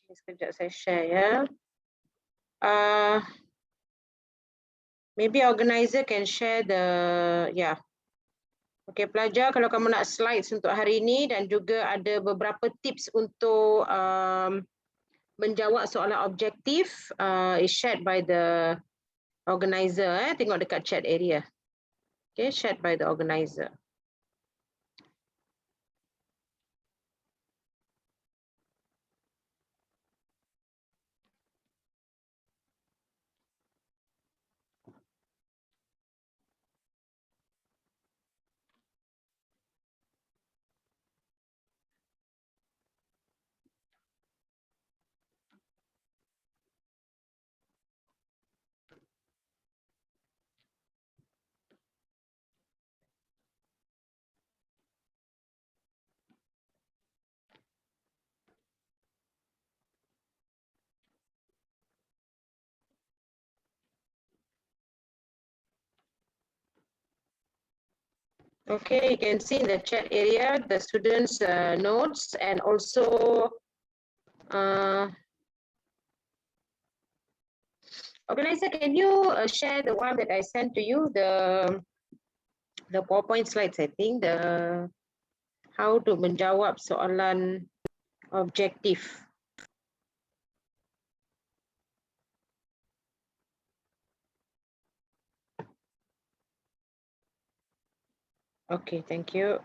Sekejap saya share ya. Maybe organizer can share the Okay, pelajar, kalau kamu nak slides untuk hari ini dan juga ada beberapa tips untuk menjawab soalan objektif is shared by the organizer. Tengok dekat chat area. Okay, shared by the organizer. Okay, you can see in the chat area the students' notes and also organizer, can you share the one that I sent to you, the PowerPoint slides, I think, the how to menjawab soalan objektif. Okay, thank you.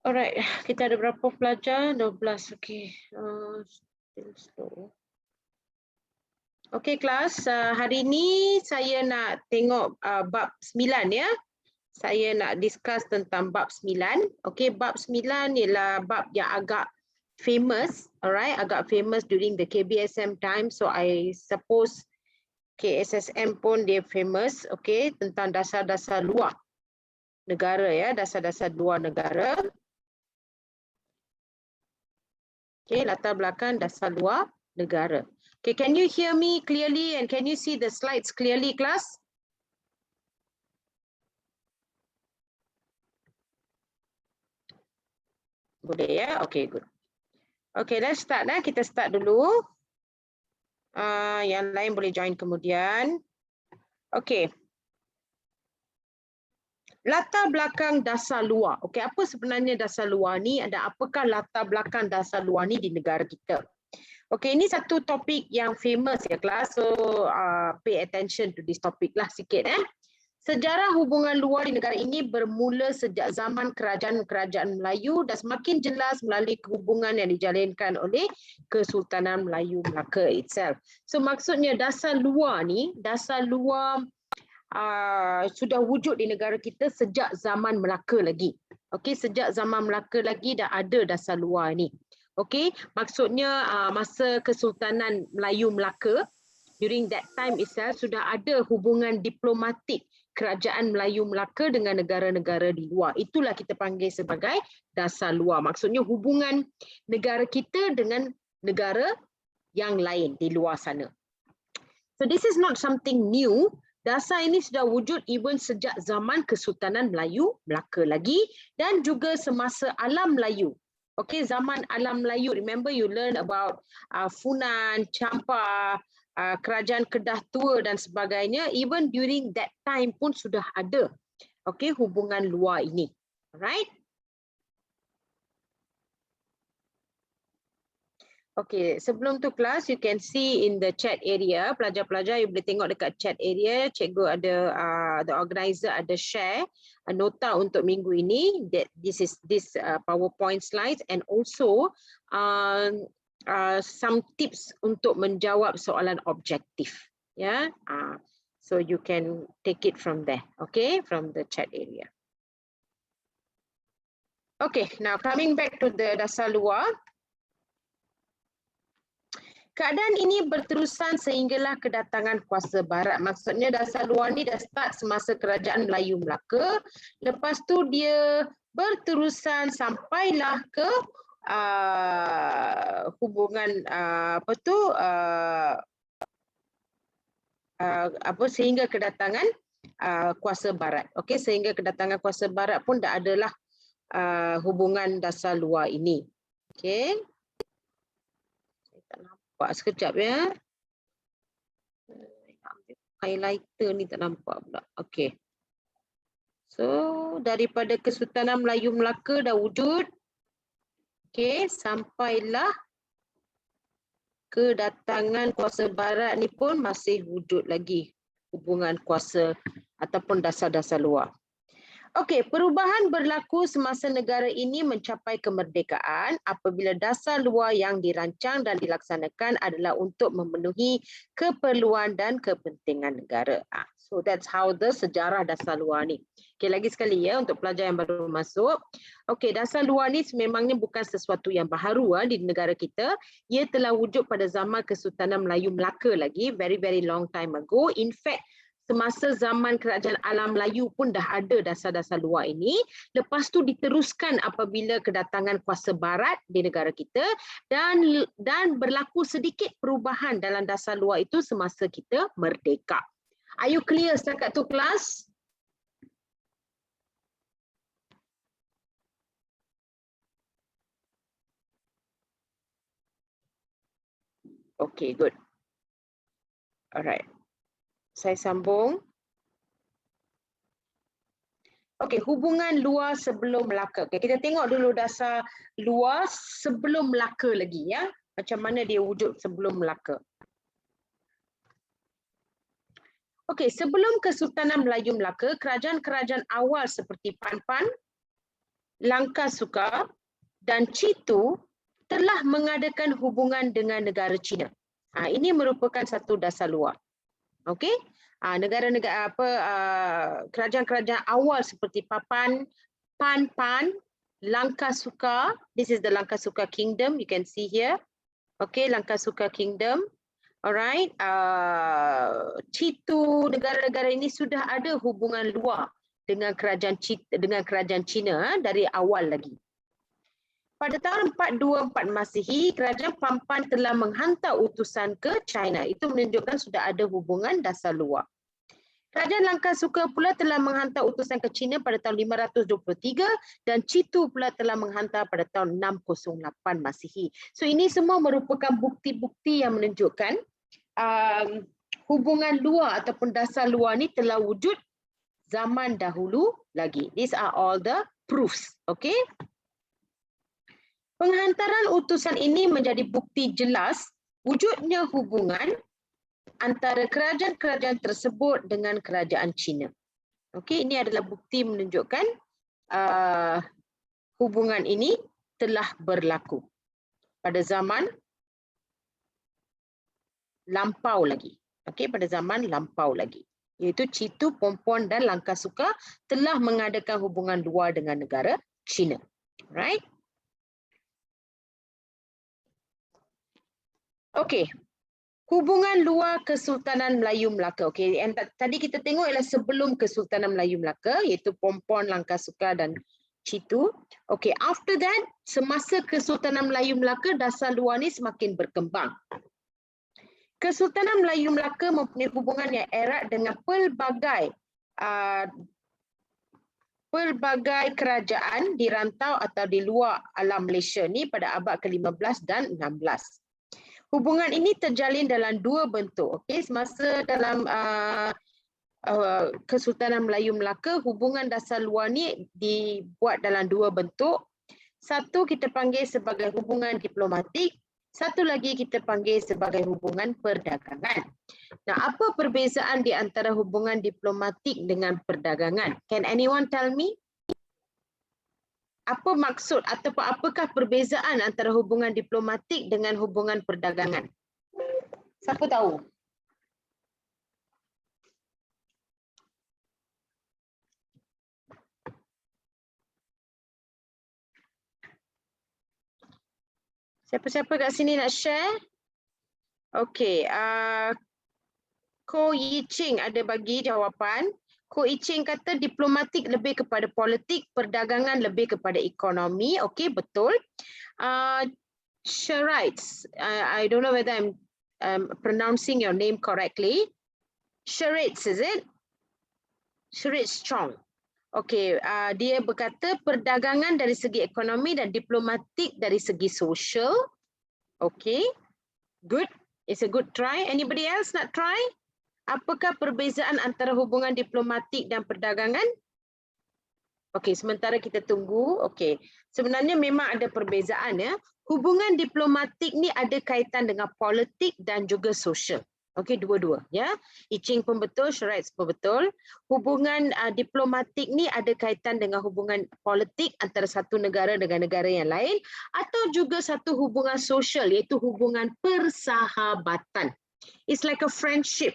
Alright, kita ada berapa pelajar? 12, okay. Still slow. Okay, kelas. Hari ini saya nak tengok bab 9 ya. Saya nak discuss tentang bab 9. Okay, bab 9 ialah bab yang agak famous. Alright, agak famous during the KBSM time. So, I suppose KSSM pun dia famous. Okay, tentang dasar-dasar luar negara ya. Dasar-dasar luar negara. Okay, latar belakang dasar luar negara. Okay, can you hear me clearly and can you see the slides clearly, class? Boleh ya? Okay, good. Okay, let's start. Kita start dulu. Yang lain boleh join kemudian. Okay. Latar belakang dasar luar. Okay, apa sebenarnya dasar luar ni? Dan apakah latar belakang dasar luar ni di negara kita? Okay, ini satu topik yang famous ya kelas. So, pay attention to this topic lah sikit. Sejarah hubungan luar di negara ini bermula sejak zaman kerajaan-kerajaan Melayu dan semakin jelas melalui hubungan yang dijalinkan oleh Kesultanan Melayu Melaka itself. So, maksudnya dasar luar ni, dasar luar sudah wujud di negara kita sejak zaman Melaka lagi. Okey, sejak zaman Melaka lagi dah ada dasar luar ni. Okey, maksudnya masa Kesultanan Melayu Melaka, during that time itself sudah ada hubungan diplomatik kerajaan Melayu Melaka dengan negara-negara di luar. Itulah kita panggil sebagai dasar luar. Maksudnya hubungan negara kita dengan negara yang lain di luar sana. So this is not something new. Dasar ini sudah wujud even sejak zaman Kesultanan Melayu Melaka lagi dan juga semasa Alam Melayu. Okay, zaman Alam Melayu, remember you learn about Funan, Champa, Kerajaan Kedah Tua dan sebagainya. Even during that time pun sudah ada okay, hubungan luar ini. Alright. Okay, sebelum tu kelas, you can see in the chat area, pelajar-pelajar you boleh tengok dekat chat area, cikgu ada, the organizer ada share nota untuk minggu ini, that this PowerPoint slides and also some tips untuk menjawab soalan objektif. Yeah, so you can take it from there, okay, from the chat area. Okay, now coming back to the dasar luar. Keadaan ini berterusan sehinggalah kedatangan kuasa barat. Maksudnya dasar luar ni dah start semasa kerajaan Melayu Melaka. Lepas tu dia berterusan sampailah ke hubungan sehingga kedatangan kuasa barat. Okey, sehingga kedatangan kuasa barat pun dah adalah hubungan dasar luar ini. Okey. Tak nampak sekejap ya. Highlighter ni tak nampak pula. Okey. So daripada Kesultanan Melayu Melaka dah wujud. Okey, sampailah kedatangan kuasa barat ni pun masih wujud lagi hubungan kuasa ataupun dasar-dasar luar. Okey, perubahan berlaku semasa negara ini mencapai kemerdekaan apabila dasar luar yang dirancang dan dilaksanakan adalah untuk memenuhi keperluan dan kepentingan negara. So that's how the sejarah dasar luar ni. Okey, lagi sekali ya untuk pelajar yang baru masuk. Okey, dasar luar ni memangnya bukan sesuatu yang baharu di negara kita. Ia telah wujud pada zaman Kesultanan Melayu Melaka lagi, very long time ago. In fact, semasa zaman Kerajaan Alam Melayu pun dah ada dasar-dasar luar ini. Lepas tu diteruskan apabila kedatangan kuasa barat di negara kita dan berlaku sedikit perubahan dalam dasar luar itu semasa kita merdeka. Are you clear setakat tu kelas? Okay, good. Alright. Saya sambung. Okey, hubungan luar sebelum Melaka. Okay, kita tengok dulu dasar luar sebelum Melaka lagi ya. Macam mana dia wujud sebelum Melaka. Okey, sebelum Kesultanan Melayu Melaka, kerajaan-kerajaan awal seperti Pan-Pan, Langkasuka dan Citu telah mengadakan hubungan dengan negara China. Ini merupakan satu dasar luar. Okey, negara-negara kerajaan-kerajaan awal seperti Pan-Pan, Langkasuka. This is the Langkasuka Kingdom. You can see here. Okay, Langkasuka Kingdom. Alright. Citu, negara-negara ini sudah ada hubungan luar dengan kerajaan China dari awal lagi. Pada tahun 424 Masihi, kerajaan Pan-Pan telah menghantar utusan ke China. Itu menunjukkan sudah ada hubungan dasar luar. Kerajaan Langkasuka pula telah menghantar utusan ke China pada tahun 523 dan Citu pula telah menghantar pada tahun 608 Masihi. So ini semua merupakan bukti-bukti yang menunjukkan hubungan luar ataupun dasar luar ni telah wujud zaman dahulu lagi. These are all the proofs. Okay? Penghantaran utusan ini menjadi bukti jelas wujudnya hubungan antara kerajaan-kerajaan tersebut dengan kerajaan China. Okey, ini adalah bukti menunjukkan hubungan ini telah berlaku pada zaman lampau lagi. Okey, pada zaman lampau lagi. Iaitu Citu, Pompon dan Langkasuka telah mengadakan hubungan luar dengan negara China. Right? Okey, hubungan luar Kesultanan Melayu Melaka. Okey, yang tadi kita tengok ialah sebelum Kesultanan Melayu Melaka, iaitu Pompon, Langkasuka dan Citu. Okey, after that, semasa Kesultanan Melayu Melaka, dasar luar ni semakin berkembang. Kesultanan Melayu Melaka mempunyai hubungan yang erat dengan pelbagai kerajaan di rantau atau di luar alam Malaysia ni pada abad ke-15 dan 16. Hubungan ini terjalin dalam dua bentuk. Okey, semasa dalam Kesultanan Melayu Melaka, hubungan dasar luar ni dibuat dalam dua bentuk. Satu kita panggil sebagai hubungan diplomatik, satu lagi kita panggil sebagai hubungan perdagangan. Nah, apa perbezaan di antara hubungan diplomatik dengan perdagangan? Can anyone tell me? Apa maksud ataupun apakah perbezaan antara hubungan diplomatik dengan hubungan perdagangan? Siapa tahu? Siapa-siapa kat sini nak share? Okey, Ko Yi Ching ada bagi jawapan. Ko Yi Ching kata diplomatik lebih kepada politik, perdagangan lebih kepada ekonomi. Okey, betul. Charades, I don't know whether I'm pronouncing your name correctly. Charades, is it? Charades Strong. Okey, dia berkata perdagangan dari segi ekonomi dan diplomatik dari segi sosial. Okey. Good. It's a good try. Anybody else nak try? Apakah perbezaan antara hubungan diplomatik dan perdagangan? Okey, sementara kita tunggu. Okey, sebenarnya memang ada perbezaan ya. Hubungan diplomatik ni ada kaitan dengan politik dan juga sosial. Okey, dua-dua ya. I Ching pun betul, Shariat pun betul. Hubungan diplomatik ni ada kaitan dengan hubungan politik antara satu negara dengan negara yang lain atau juga satu hubungan sosial iaitu hubungan persahabatan. It's like a friendship.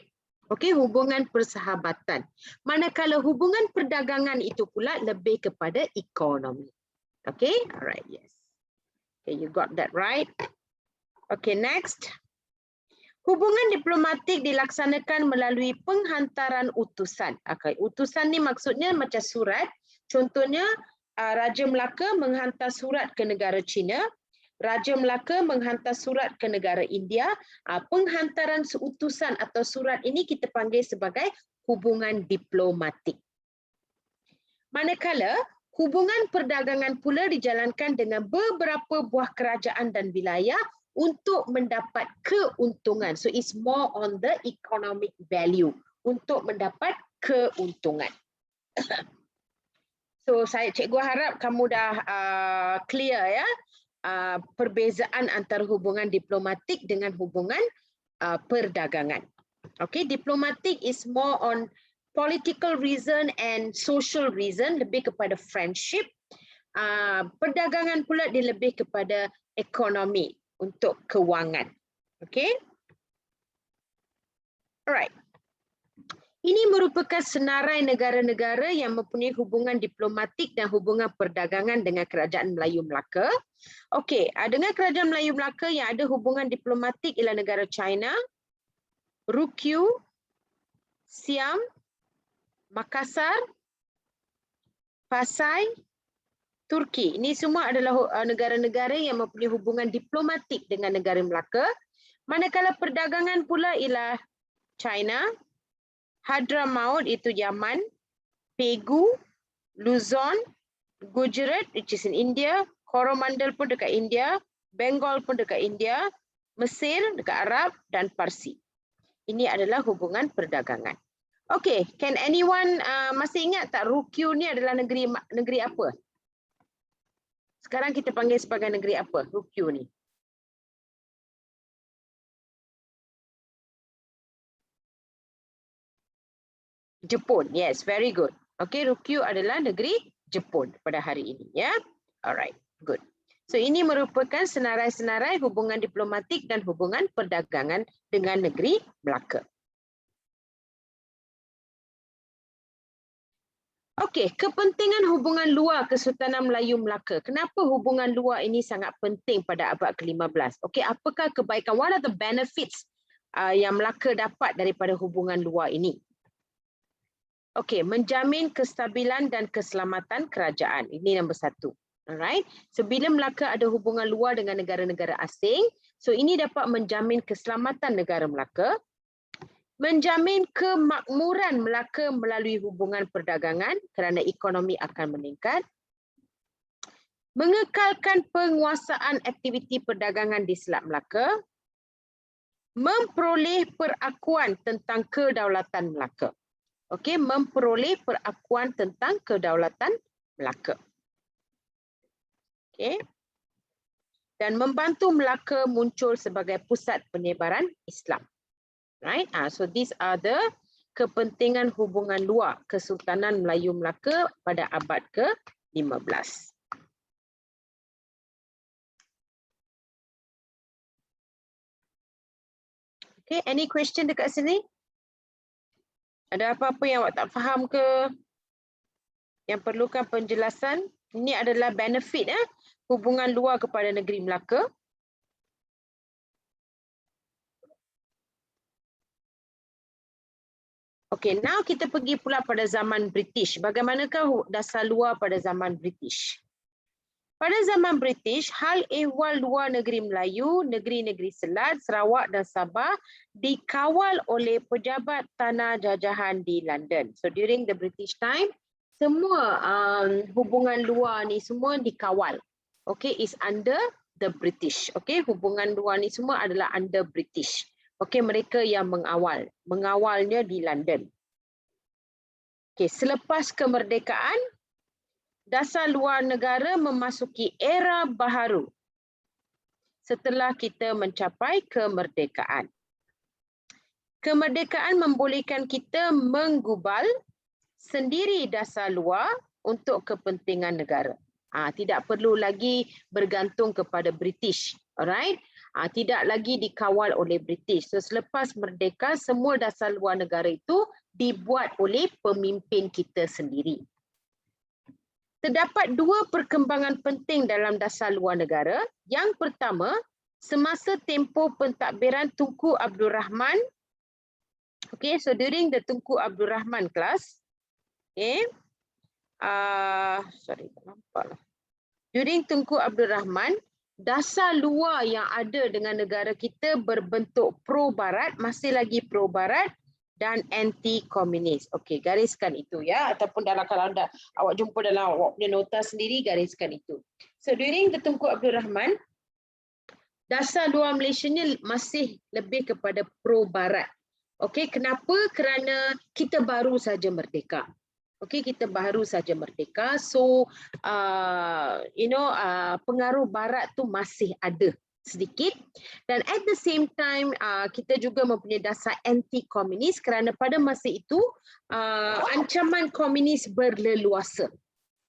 Okey, hubungan persahabatan. Manakala hubungan perdagangan itu pula lebih kepada ekonomi. Okay, alright, yes. Okay, you got that right. Okay, next. Hubungan diplomatik dilaksanakan melalui penghantaran utusan. Okay, utusan ni maksudnya macam surat. Contohnya, Raja Melaka menghantar surat ke negara China. Raja Melaka menghantar surat ke negara India. Penghantaran utusan atau surat ini kita panggil sebagai hubungan diplomatik. Manakala hubungan perdagangan pula dijalankan dengan beberapa buah kerajaan dan wilayah untuk mendapat keuntungan. So it's more on the economic value, untuk mendapat keuntungan. So cikgu harap kamu dah clear ya. Perbezaan antara hubungan diplomatik dengan hubungan perdagangan. Okay, diplomatik is more on political reason and social reason, lebih kepada friendship. Perdagangan pula dia lebih kepada ekonomi untuk kewangan. Okay, alright. Ini merupakan senarai negara-negara yang mempunyai hubungan diplomatik dan hubungan perdagangan dengan Kerajaan Melayu Melaka. Okey, dengan Kerajaan Melayu Melaka yang ada hubungan diplomatik ialah negara China, Ryukyu, Siam, Makassar, Pasai, Turki. Ini semua adalah negara-negara yang mempunyai hubungan diplomatik dengan negara Melaka. Manakala perdagangan pula ialah China, Hadramaut itu Yaman, Pegu, Luzon, Gujarat which is in India, Coromandel pun dekat India, Bengal pun dekat India, Mesir dekat Arab dan Parsi. Ini adalah hubungan perdagangan. Okay, can anyone masih ingat tak Ryukyu ni adalah negeri apa? Sekarang kita panggil sebagai negeri apa Ryukyu ni? Jepun. Yes, very good. Okay, Ryukyu adalah negeri Jepun pada hari ini ya. Alright, good. So ini merupakan senarai-senarai hubungan diplomatik dan hubungan perdagangan dengan negeri Melaka. Okey, kepentingan hubungan luar Kesultanan Melayu Melaka. Kenapa hubungan luar ini sangat penting pada abad ke-15? Okey, apakah kebaikan? What are the benefits yang Melaka dapat daripada hubungan luar ini? Okey, menjamin kestabilan dan keselamatan kerajaan. Ini nombor satu. Alright. So bila Melaka ada hubungan luar dengan negara-negara asing, so ini dapat menjamin keselamatan negara Melaka, menjamin kemakmuran Melaka melalui hubungan perdagangan kerana ekonomi akan meningkat, mengekalkan penguasaan aktiviti perdagangan di Selat Melaka, memperoleh perakuan tentang kedaulatan Melaka. Okey, memperoleh perakuan tentang kedaulatan Melaka. Okey. Dan membantu Melaka muncul sebagai pusat penyebaran Islam. Right? So these are the kepentingan hubungan luar Kesultanan Melayu Melaka pada abad ke-15. Okay, any question dekat sini? Ada apa-apa yang awak tak faham ke? Yang perlukan penjelasan? Ini adalah benefit hubungan luar kepada negeri Melaka. Okay, now kita pergi pula pada zaman British. Bagaimanakah dasar luar pada zaman British? Pada zaman British, hal ehwal luar negeri Melayu, negeri-negeri Selat, Sarawak dan Sabah dikawal oleh pejabat tanah jajahan di London. So during the British time, semua hubungan luar ni semua dikawal. Okay, is under the British. Okey, hubungan luar ni semua adalah under British. Okey, mereka yang mengawalnya di London. Okey, selepas kemerdekaan, dasar luar negara memasuki era baharu setelah kita mencapai kemerdekaan. Kemerdekaan membolehkan kita menggubal sendiri dasar luar untuk kepentingan negara. Tidak perlu lagi bergantung kepada British. Alright? Tidak lagi dikawal oleh British. So, selepas merdeka, semua dasar luar negara itu dibuat oleh pemimpin kita sendiri. Terdapat dua perkembangan penting dalam dasar luar negara. Yang pertama, semasa tempoh pentadbiran Tunku Abdul Rahman. Okay, so during the Tunku Abdul Rahman class, okay, during Tunku Abdul Rahman, dasar luar yang ada dengan negara kita berbentuk pro-barat, masih lagi pro-barat dan anti-komunis. Okey, gariskan itu ya, ataupun dalam kalau anda awak jumpa dalam awak punya nota sendiri, gariskan itu. So during the Tunku Abdul Rahman, dasar luar Malaysia ni masih lebih kepada pro-barat. Okey, kenapa? Kerana kita baru saja merdeka. Okey, kita baru saja merdeka. So, pengaruh barat tu masih ada sedikit. Dan at the same time, kita juga mempunyai dasar anti-komunis kerana pada masa itu, ancaman komunis berleluasa.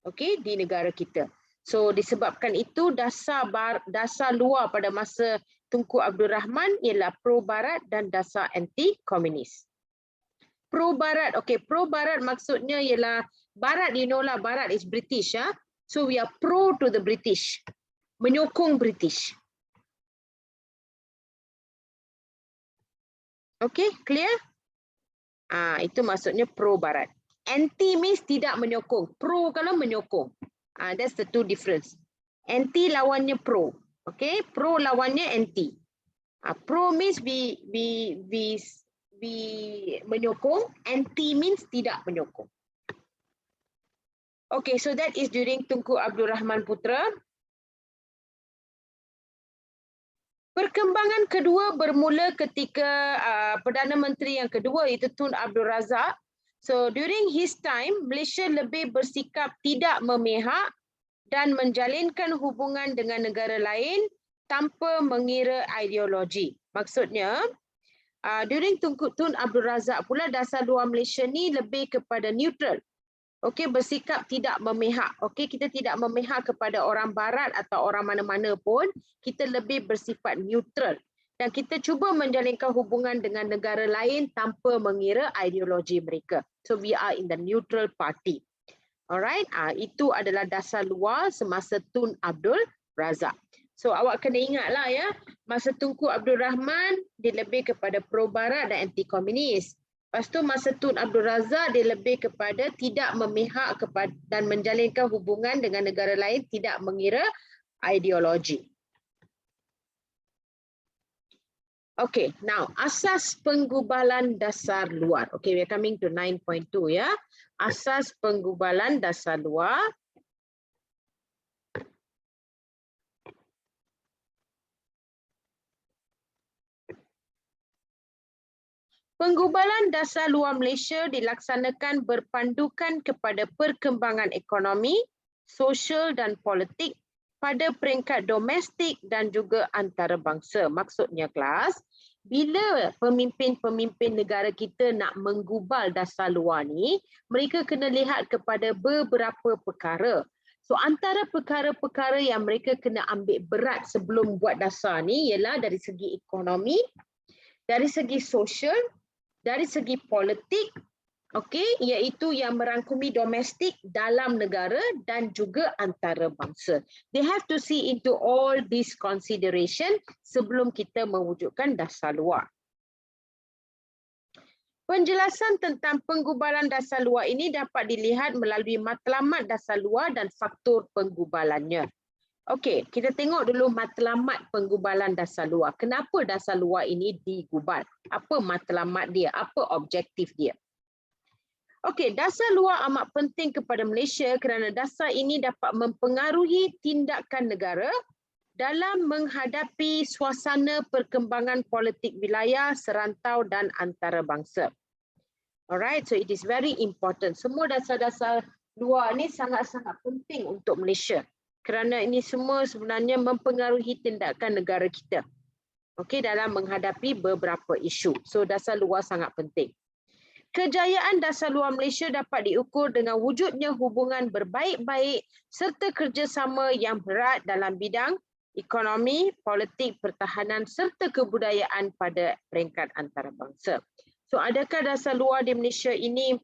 Okey, di negara kita. So, disebabkan itu, dasar luar pada masa Tunku Abdul Rahman ialah pro-barat dan dasar anti-komunis. Pro-barat, okay, pro-barat maksudnya ialah barat, you know lah, barat is British, ya. So we are pro to the British, menyokong British. Okay, clear? Itu maksudnya pro-barat. Anti means tidak menyokong, pro kalau menyokong. That's the two difference. Anti lawannya pro. Okay, pro lawannya anti. Pro means we menyokong, anti means tidak menyokong. Okay, so that is during Tunku Abdul Rahman Putra. Perkembangan kedua bermula ketika Perdana Menteri yang kedua iaitu Tun Abdul Razak. So during his time, Malaysia lebih bersikap tidak memihak dan menjalinkan hubungan dengan negara lain tanpa mengira ideologi. Maksudnya, during Tun Abdul Razak pula dasar luar Malaysia ni lebih kepada neutral. Okey, bersikap tidak memihak. Okey, kita tidak memihak kepada orang barat atau orang mana-mana pun, kita lebih bersifat neutral. Dan kita cuba menjalinkan hubungan dengan negara lain tanpa mengira ideologi mereka. So we are in the neutral party. Alright, itu adalah dasar luar semasa Tun Abdul Razak. So awak kena ingatlah ya, masa Tunku Abdul Rahman dia lebih kepada pro-barat dan anti-komunis. Lepas tu masa Tun Abdul Razak dia lebih kepada tidak memihak kepada dan menjalinkan hubungan dengan negara lain tidak mengira ideologi. Okay, now asas penggubalan dasar luar. Okay, we are coming to 9.2 ya. Asas penggubalan dasar luar. Penggubalan dasar luar Malaysia dilaksanakan berpandukan kepada perkembangan ekonomi, sosial dan politik pada peringkat domestik dan juga antarabangsa. Maksudnya kelas, bila pemimpin-pemimpin negara kita nak menggubal dasar luar ni, mereka kena lihat kepada beberapa perkara. So antara perkara-perkara yang mereka kena ambil berat sebelum buat dasar ni ialah dari segi ekonomi, dari segi sosial, dari segi politik, okey, iaitu yang merangkumi domestik, dalam negara dan juga antarabangsa. They have to see into all these consideration sebelum kita mewujudkan dasar luar. Penjelasan tentang penggubalan dasar luar ini dapat dilihat melalui matlamat dasar luar dan faktor penggubalannya. Okey, kita tengok dulu matlamat penggubalan dasar luar. Kenapa dasar luar ini digubal? Apa matlamat dia? Apa objektif dia? Okey, dasar luar amat penting kepada Malaysia kerana dasar ini dapat mempengaruhi tindakan negara dalam menghadapi suasana perkembangan politik wilayah, serantau dan antarabangsa. Alright, so it is very important. Semua dasar-dasar luar ni sangat-sangat penting untuk Malaysia. Kerana ini semua sebenarnya mempengaruhi tindakan negara kita. Okey, dalam menghadapi beberapa isu. So dasar luar sangat penting. Kejayaan dasar luar Malaysia dapat diukur dengan wujudnya hubungan berbaik-baik serta kerjasama yang berat dalam bidang ekonomi, politik, pertahanan serta kebudayaan pada peringkat antarabangsa. So adakah dasar luar di Malaysia ini,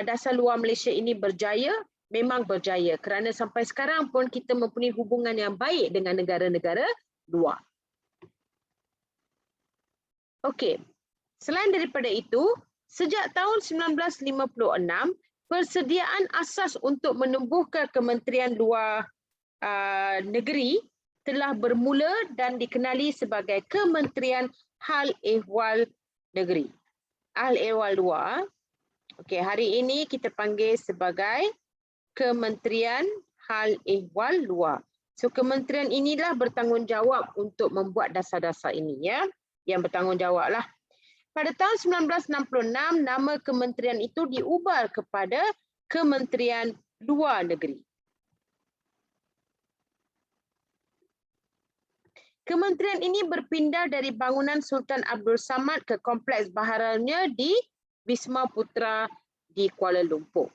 dasar luar Malaysia ini berjaya? Memang berjaya kerana sampai sekarang pun kita mempunyai hubungan yang baik dengan negara-negara luar. Okey, selain daripada itu, sejak tahun 1956, persediaan asas untuk menumbuhkan Kementerian Luar Negeri telah bermula dan dikenali sebagai Kementerian Hal Ehwal Negeri. Hal Ehwal Luar. Okey, hari ini kita panggil sebagai Kementerian Hal Ehwal Luar. So kementerian inilah bertanggungjawab untuk membuat dasar-dasar ini ya, yang bertanggungjawablah. Pada tahun 1966 nama kementerian itu diubah kepada Kementerian Luar Negeri. Kementerian ini berpindah dari bangunan Sultan Abdul Samad ke kompleks baharanya di Wisma Putra di Kuala Lumpur.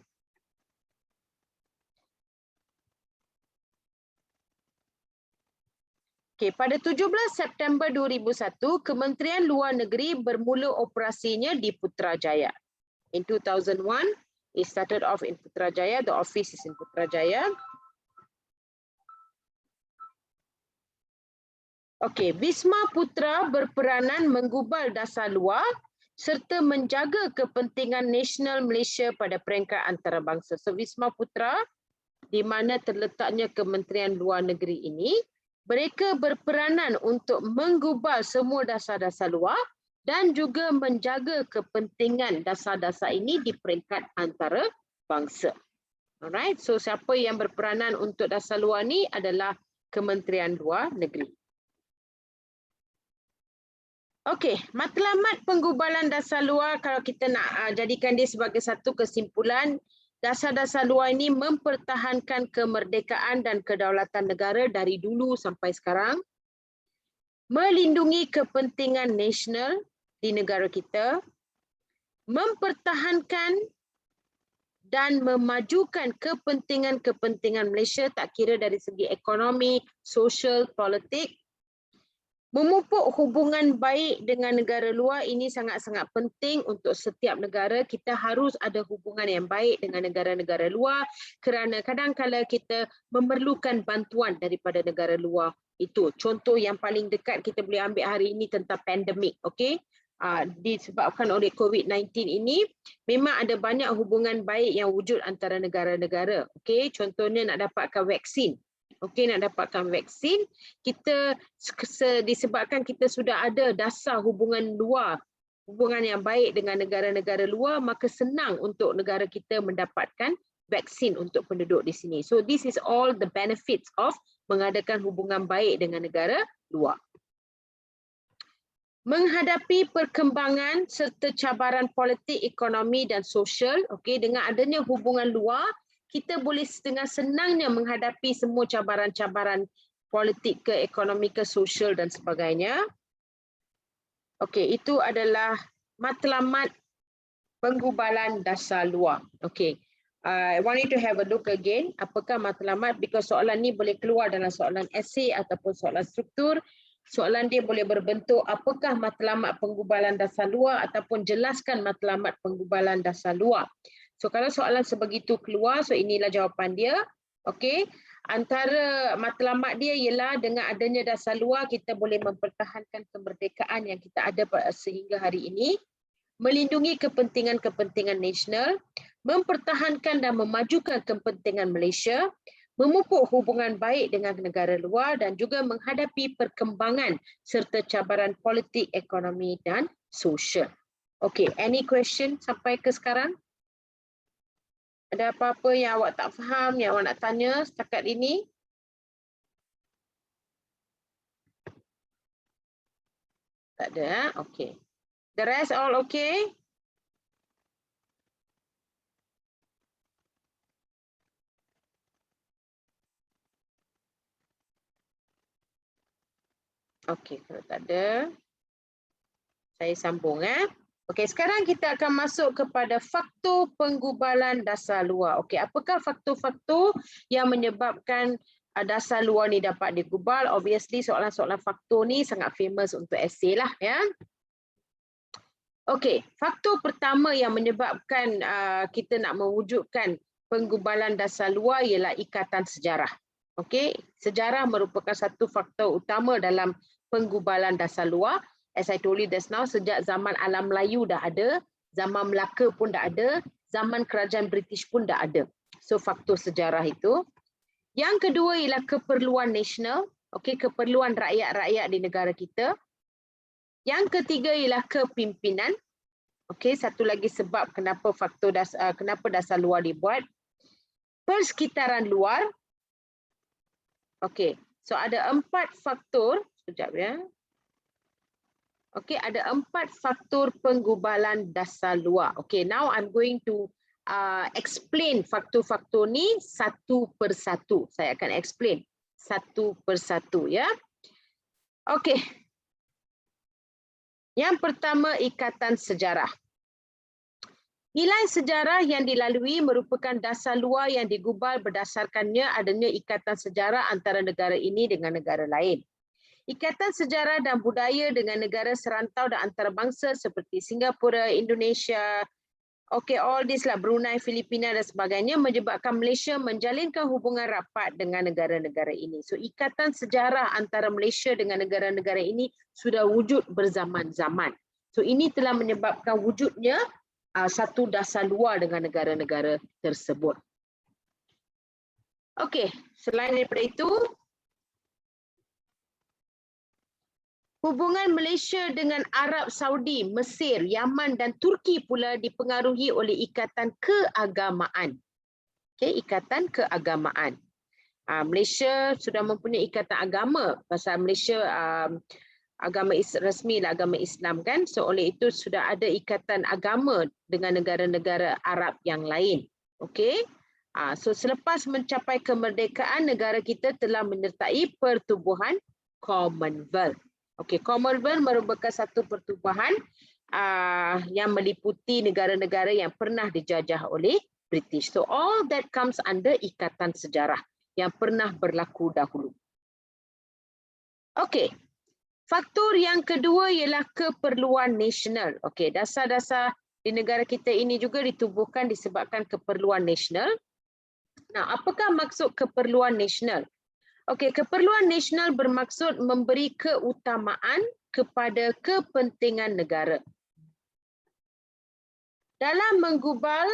Okay, pada 17 September 2001, Kementerian Luar Negeri bermula operasinya di Putrajaya. In 2001, it started off in Putrajaya. The office is in Putrajaya. Okey, Wisma Putra berperanan menggubal dasar luar serta menjaga kepentingan nasional Malaysia pada peringkat antarabangsa. So Wisma Putra, di mana terletaknya Kementerian Luar Negeri ini, mereka berperanan untuk menggubal semua dasar-dasar luar dan juga menjaga kepentingan dasar-dasar ini di peringkat antarabangsa. Alright, so siapa yang berperanan untuk dasar luar ni adalah Kementerian Luar Negeri. Okey, matlamat penggubalan dasar luar, kalau kita nak jadikan dia sebagai satu kesimpulan, dasar-dasar luar ini mempertahankan kemerdekaan dan kedaulatan negara dari dulu sampai sekarang, melindungi kepentingan nasional di negara kita, mempertahankan dan memajukan kepentingan-kepentingan Malaysia tak kira dari segi ekonomi, sosial, politik. Memupuk hubungan baik dengan negara luar ini sangat-sangat penting untuk setiap negara. Kita harus ada hubungan yang baik dengan negara-negara luar kerana kadang-kala kita memerlukan bantuan daripada negara luar itu. Contoh yang paling dekat kita boleh ambil hari ini tentang pandemik, okey? Disebabkan oleh COVID-19 ini, memang ada banyak hubungan baik yang wujud antara negara-negara. Okey, contohnya nak dapatkan vaksin. Okey, nak dapatkan vaksin, kita disebabkan kita sudah ada dasar hubungan luar, hubungan yang baik dengan negara-negara luar, maka senang untuk negara kita mendapatkan vaksin untuk penduduk di sini. So this is all the benefits of mengadakan hubungan baik dengan negara luar. Menghadapi perkembangan serta cabaran politik, ekonomi dan sosial, okey, dengan adanya hubungan luar, kita boleh dengan senangnya menghadapi semua cabaran-cabaran politik ke, ekonomi ke, sosial dan sebagainya. Okey, itu adalah matlamat penggubalan dasar luar. Okey, I want you to have a look again. Apakah matlamat? Because soalan ni boleh keluar dalam soalan esei ataupun soalan struktur. Soalan dia boleh berbentuk apakah matlamat penggubalan dasar luar ataupun jelaskan matlamat penggubalan dasar luar. So kalau soalan sebegitu keluar, so inilah jawapan dia. Okey, antara matlamat dia ialah dengan adanya dasar luar kita boleh mempertahankan kemerdekaan yang kita ada sehingga hari ini, melindungi kepentingan-kepentingan nasional, mempertahankan dan memajukan kepentingan Malaysia, memupuk hubungan baik dengan negara luar dan juga menghadapi perkembangan serta cabaran politik, ekonomi dan sosial. Okey, any question sampai ke sekarang? Ada apa-apa yang awak tak faham, yang awak nak tanya setakat ini? Tak ada, okey. The rest all okay? Okey, kalau tak ada, saya sambung. Okey, sekarang kita akan masuk kepada faktor penggubalan dasar luar. Okey, apakah faktor-faktor yang menyebabkan dasar luar ni dapat digubal? Obviously, soalan-soalan faktor ni sangat famous untuk esei lah, ya. Okey, faktor pertama yang menyebabkan kita nak mewujudkan penggubalan dasar luar ialah ikatan sejarah. Okey, sejarah merupakan satu faktor utama dalam penggubalan dasar luar. As I told you just now, sejak zaman Alam Melayu dah ada, zaman Melaka pun dah ada, zaman Kerajaan British pun dah ada. So faktor sejarah itu. Yang kedua ialah keperluan nasional, okey, keperluan rakyat-rakyat di negara kita. Yang ketiga ialah kepimpinan. Okey, satu lagi sebab kenapa kenapa dasar luar dibuat. Persekitaran luar. Okey, so ada 4 faktor, sekejap ya. Okey, ada 4 faktor penggubalan dasar luar. Okey, now I'm going to explain faktor-faktor ni satu persatu. Saya akan explain satu persatu ya. Okey. Yang pertama, ikatan sejarah. Nilai sejarah yang dilalui merupakan dasar luar yang digubal berdasarkannya adanya ikatan sejarah antara negara ini dengan negara lain. Ikatan sejarah dan budaya dengan negara serantau dan antarabangsa seperti Singapura, Indonesia, okay, all this lah, Brunei, Filipina dan sebagainya menyebabkan Malaysia menjalinkan hubungan rapat dengan negara-negara ini. So ikatan sejarah antara Malaysia dengan negara-negara ini sudah wujud berzaman-zaman. So ini telah menyebabkan wujudnya satu dasar luar dengan negara-negara tersebut. Okey, selain daripada itu, hubungan Malaysia dengan Arab Saudi, Mesir, Yaman dan Turki pula dipengaruhi oleh ikatan keagamaan. Okey, ikatan keagamaan. Malaysia sudah mempunyai ikatan agama, pasal Malaysia agama resmi lah, agama Islam kan. So oleh itu sudah ada ikatan agama dengan negara-negara Arab yang lain. Okey. So selepas mencapai kemerdekaan, negara kita telah menyertai pertubuhan Commonwealth. Okey, Commonwealth merupakan satu pertubuhan yang meliputi negara-negara yang pernah dijajah oleh British. So all that comes under ikatan sejarah yang pernah berlaku dahulu. Okey. Faktor yang kedua ialah keperluan nasional. Okey, dasar-dasar di negara kita ini juga ditubuhkan disebabkan keperluan nasional. Nah, apakah maksud keperluan nasional? Okey, keperluan nasional bermaksud memberi keutamaan kepada kepentingan negara. Dalam menggubal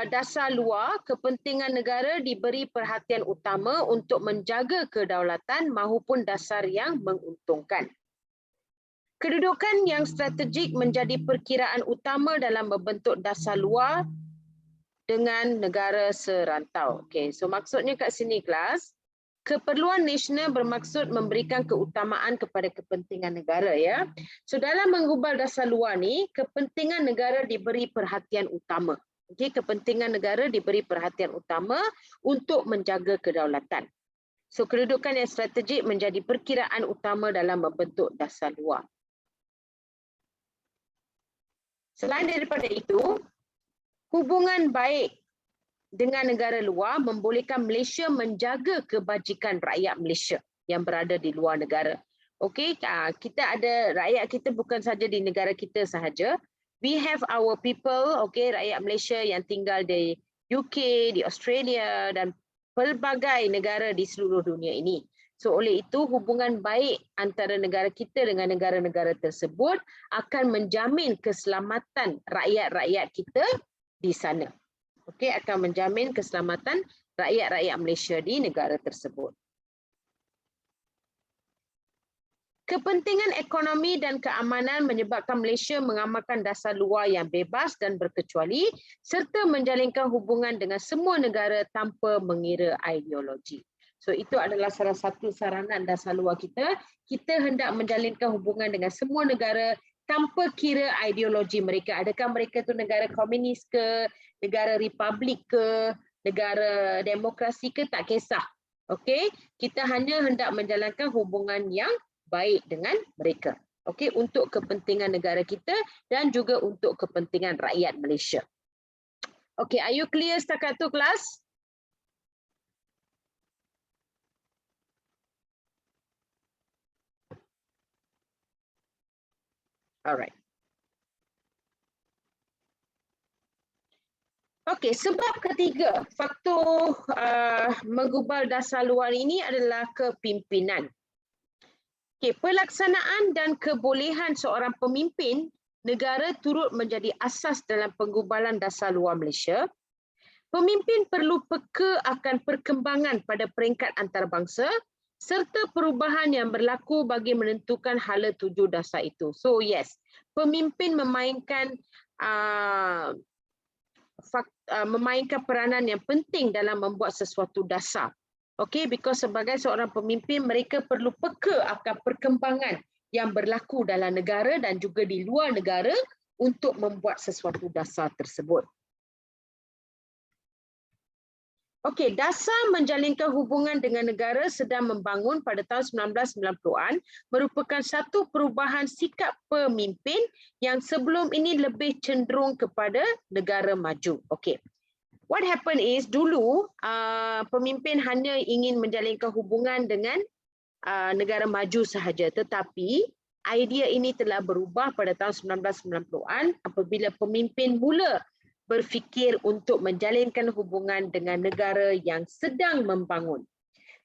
dasar luar, kepentingan negara diberi perhatian utama untuk menjaga kedaulatan maupun dasar yang menguntungkan. Kedudukan yang strategik menjadi perkiraan utama dalam membentuk dasar luar dengan negara serantau. Okey, so maksudnya kat sini kelas, keperluan nasional bermaksud memberikan keutamaan kepada kepentingan negara ya. So dalam menggubal dasar luar ni, kepentingan negara diberi perhatian utama. Okey, kepentingan negara diberi perhatian utama untuk menjaga kedaulatan. So kedudukan yang strategik menjadi perkiraan utama dalam membentuk dasar luar. Selain daripada itu, hubungan baik dengan negara luar membolehkan Malaysia menjaga kebajikan rakyat Malaysia yang berada di luar negara. Okey, kita ada rakyat kita bukan saja di negara kita sahaja. We have our people, okey, rakyat Malaysia yang tinggal di UK, di Australia dan pelbagai negara di seluruh dunia ini. So oleh itu hubungan baik antara negara kita dengan negara-negara tersebut akan menjamin keselamatan rakyat-rakyat kita di sana. Okey, akan menjamin keselamatan rakyat-rakyat Malaysia di negara tersebut. Kepentingan ekonomi dan keamanan menyebabkan Malaysia mengamalkan dasar luar yang bebas dan berkecuali serta menjalinkan hubungan dengan semua negara tanpa mengira ideologi. So itu adalah salah satu saranan dasar luar kita. Kita hendak menjalinkan hubungan dengan semua negara tanpa kira ideologi mereka. Adakah mereka tu negara komunis ke, negara republik ke, negara demokrasi ke, tak kisah. Okey, kita hanya hendak menjalankan hubungan yang baik dengan mereka. Okey, untuk kepentingan negara kita dan juga untuk kepentingan rakyat Malaysia. Okey, are you clear setakat tu kelas? Alright. Okey, sebab ketiga faktor menggubal dasar luar ini adalah kepimpinan. Okey, pelaksanaan dan kebolehan seorang pemimpin negara turut menjadi asas dalam penggubalan dasar luar Malaysia. Pemimpin perlu peka akan perkembangan pada peringkat antarabangsa serta perubahan yang berlaku bagi menentukan hala tuju dasar itu. So yes, pemimpin memainkan peranan yang penting dalam membuat sesuatu dasar. Okay, because sebagai seorang pemimpin, mereka perlu peka akan perkembangan yang berlaku dalam negara dan juga di luar negara untuk membuat sesuatu dasar tersebut. Okey, dasar menjalinkan hubungan dengan negara sedang membangun pada tahun 1990-an merupakan satu perubahan sikap pemimpin yang sebelum ini lebih cenderung kepada negara maju. Okey. What happened is dulu pemimpin hanya ingin menjalinkan hubungan dengan negara maju sahaja, tetapi idea ini telah berubah pada tahun 1990-an apabila pemimpin mula berfikir untuk menjalinkan hubungan dengan negara yang sedang membangun.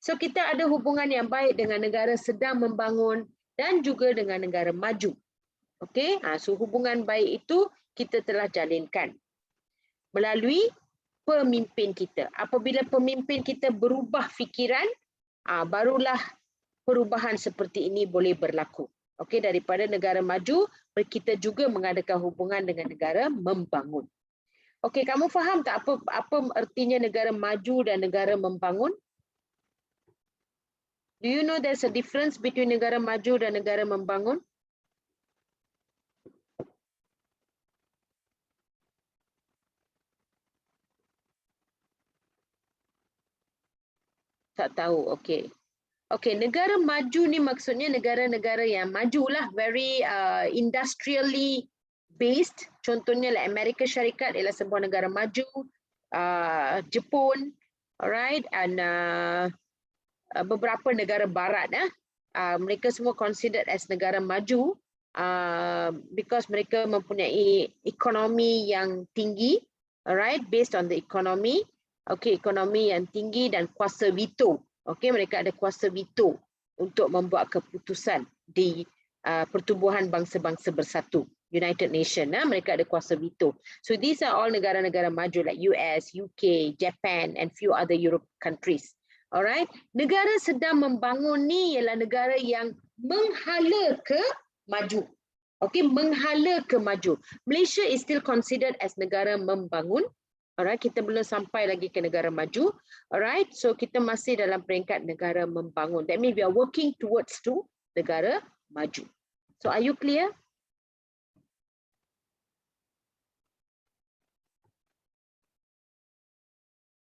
So kita ada hubungan yang baik dengan negara sedang membangun dan juga dengan negara maju. Okey, so hubungan baik itu kita telah jalinkan melalui pemimpin kita. Apabila pemimpin kita berubah fikiran, barulah perubahan seperti ini boleh berlaku. Okey, daripada negara maju, kita juga mengadakan hubungan dengan negara membangun. Okey, kamu faham tak apa artinya negara maju dan negara membangun? Do you know there's a difference between negara maju dan negara membangun? Tak tahu, okey. Okey, negara maju ni maksudnya negara-negara yang majulah, very industrially based. Contohnya like Amerika Syarikat ialah sebuah negara maju, Jepun, alright, and beberapa negara barat mereka semua considered as negara maju because mereka mempunyai ekonomi yang tinggi, alright, based on the economy. Okey, ekonomi yang tinggi dan kuasa veto. Okey, mereka ada kuasa veto untuk membuat keputusan di Pertubuhan Bangsa-Bangsa Bersatu, United Nations. Mereka ada kuasa veto. So these are all negara-negara maju like US, UK, Japan and few other Europe countries. Alright, negara sedang membangun ni ialah negara yang menghala ke maju. Okey, menghala ke maju. Malaysia is still considered as negara membangun. Alright, kita belum sampai lagi ke negara maju. Alright, so kita masih dalam peringkat negara membangun. That means we are working towards to negara maju. So are you clear?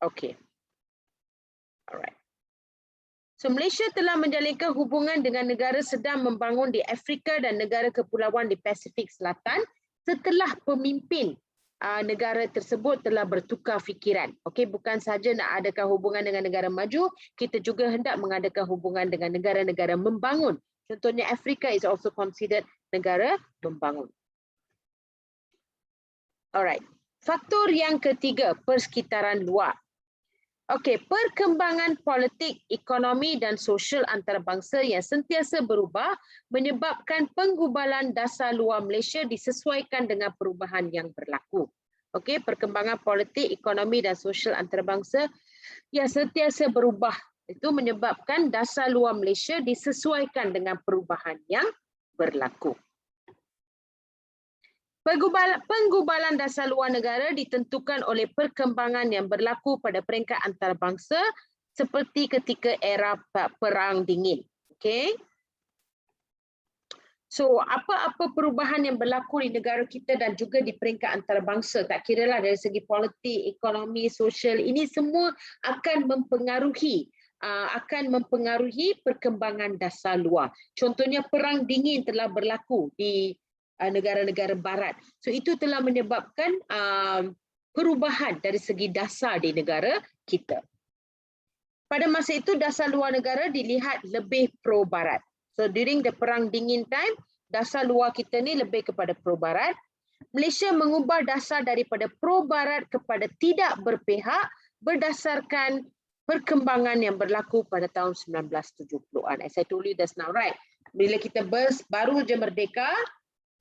Okay. Alright. So Malaysia telah menjalinkan hubungan dengan negara sedang membangun di Afrika dan negara kepulauan di Pasifik Selatan setelah pemimpin negara tersebut telah bertukar fikiran. Okey, bukan sahaja nak adakan hubungan dengan negara maju, kita juga hendak mengadakan hubungan dengan negara-negara membangun. Contohnya Afrika is also considered negara membangun. Alright. Faktor yang ketiga, persekitaran luar. Okey, perkembangan politik, ekonomi dan sosial antarabangsa yang sentiasa berubah menyebabkan penggubalan dasar luar Malaysia disesuaikan dengan perubahan yang berlaku. Okey, perkembangan politik, ekonomi dan sosial antarabangsa yang sentiasa berubah itu menyebabkan dasar luar Malaysia disesuaikan dengan perubahan yang berlaku. Penggubalan dasar luar negara ditentukan oleh perkembangan yang berlaku pada peringkat antarabangsa seperti ketika era Perang Dingin. Okay. So, apa-apa perubahan yang berlaku di negara kita dan juga di peringkat antarabangsa, tak kiralah dari segi politik, ekonomi, sosial, ini semua akan mempengaruhi perkembangan dasar luar. Contohnya Perang Dingin telah berlaku di negara-negara barat. So, itu telah menyebabkan perubahan dari segi dasar di negara kita. Pada masa itu, dasar luar negara dilihat lebih pro-barat. So during the Perang Dingin time, dasar luar kita ni lebih kepada pro-barat. Malaysia mengubah dasar daripada pro-barat kepada tidak berpihak berdasarkan perkembangan yang berlaku pada tahun 1970-an. As I told you just now, right? Bila kita baru je merdeka,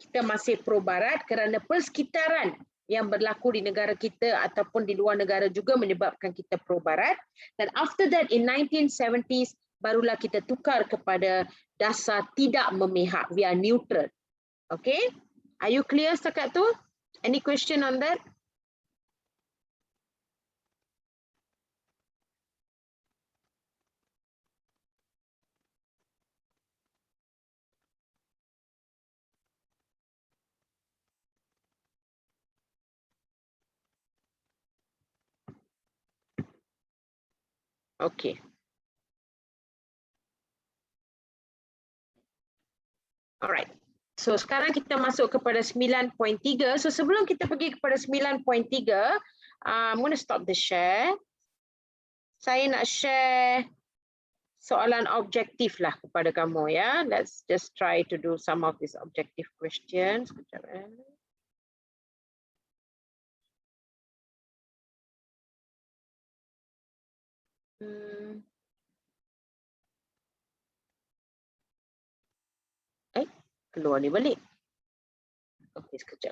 kita masih pro-barat kerana persekitaran yang berlaku di negara kita ataupun di luar negara juga menyebabkan kita pro-barat. Dan after that in 1970s, barulah kita tukar kepada dasar tidak memihak, we are neutral. Okay, are you clear setakat tu? Any question on that? Okay. Alright. So sekarang kita masuk kepada 9.3. So sebelum kita pergi kepada 9.3, I'm going to stop the share. Saya nak share soalan objektif lah kepada kamu ya. Let's just try to do some of these objective questions. Sekejap eh. Keluar ni balik. Okey, sekejap.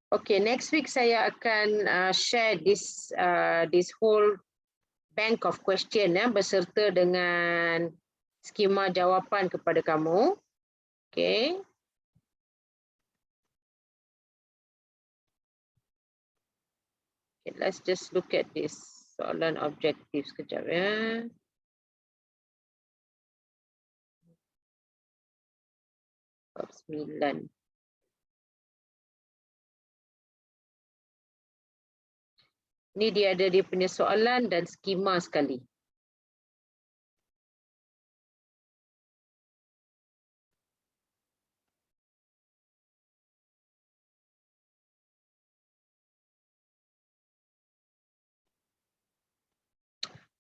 Okay, next week saya akan share this whole bank of question ya, beserta dengan skema jawapan kepada kamu. Okay. Okay, let's just look at this soalan objektif sekejap ya. Bab 9. Ini dia ada dia punya soalan dan skema sekali.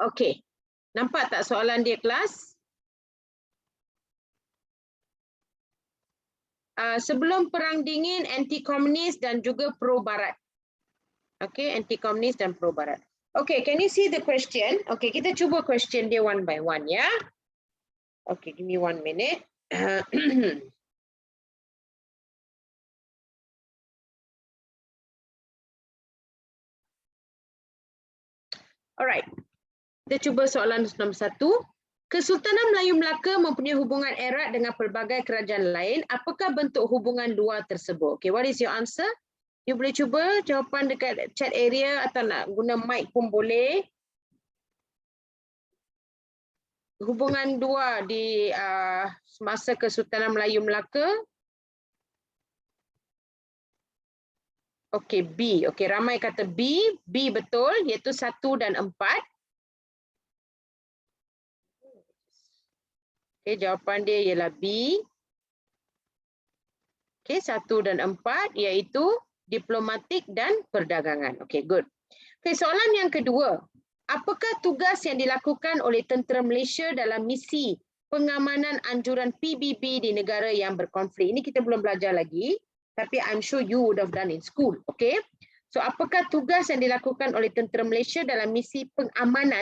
Okey. Nampak tak soalan dia kelas? Sebelum Perang Dingin, anti-komunis dan juga pro-barat. Okay, anti-komunis dan pro-barat. Okay, can you see the question? Okay, kita cuba question dia one by one ya. Okay, give me 1 minute. Alright, kita cuba soalan nombor 1. Kesultanan Melayu Melaka mempunyai hubungan erat dengan pelbagai kerajaan lain. Apakah bentuk hubungan luar tersebut? Okay, what is your answer? You boleh cuba jawapan dekat chat area atau nak guna mic pun boleh. Hubungan dua di semasa Kesultanan Melayu Melaka. Okey, B. Okey, ramai kata B. B betul, iaitu 1 dan 4. Okey, jawapan dia ialah B. Okey, 1 dan 4 iaitu diplomatik dan perdagangan. Okey, good. Okey, soalan yang kedua. Apakah tugas yang dilakukan oleh tentera Malaysia dalam misi pengamanan anjuran PBB di negara yang berkonflik? Ini kita belum belajar lagi, tapi I'm sure you would have done in school. Okay? So, apakah tugas yang dilakukan oleh tentera Malaysia dalam misi pengaman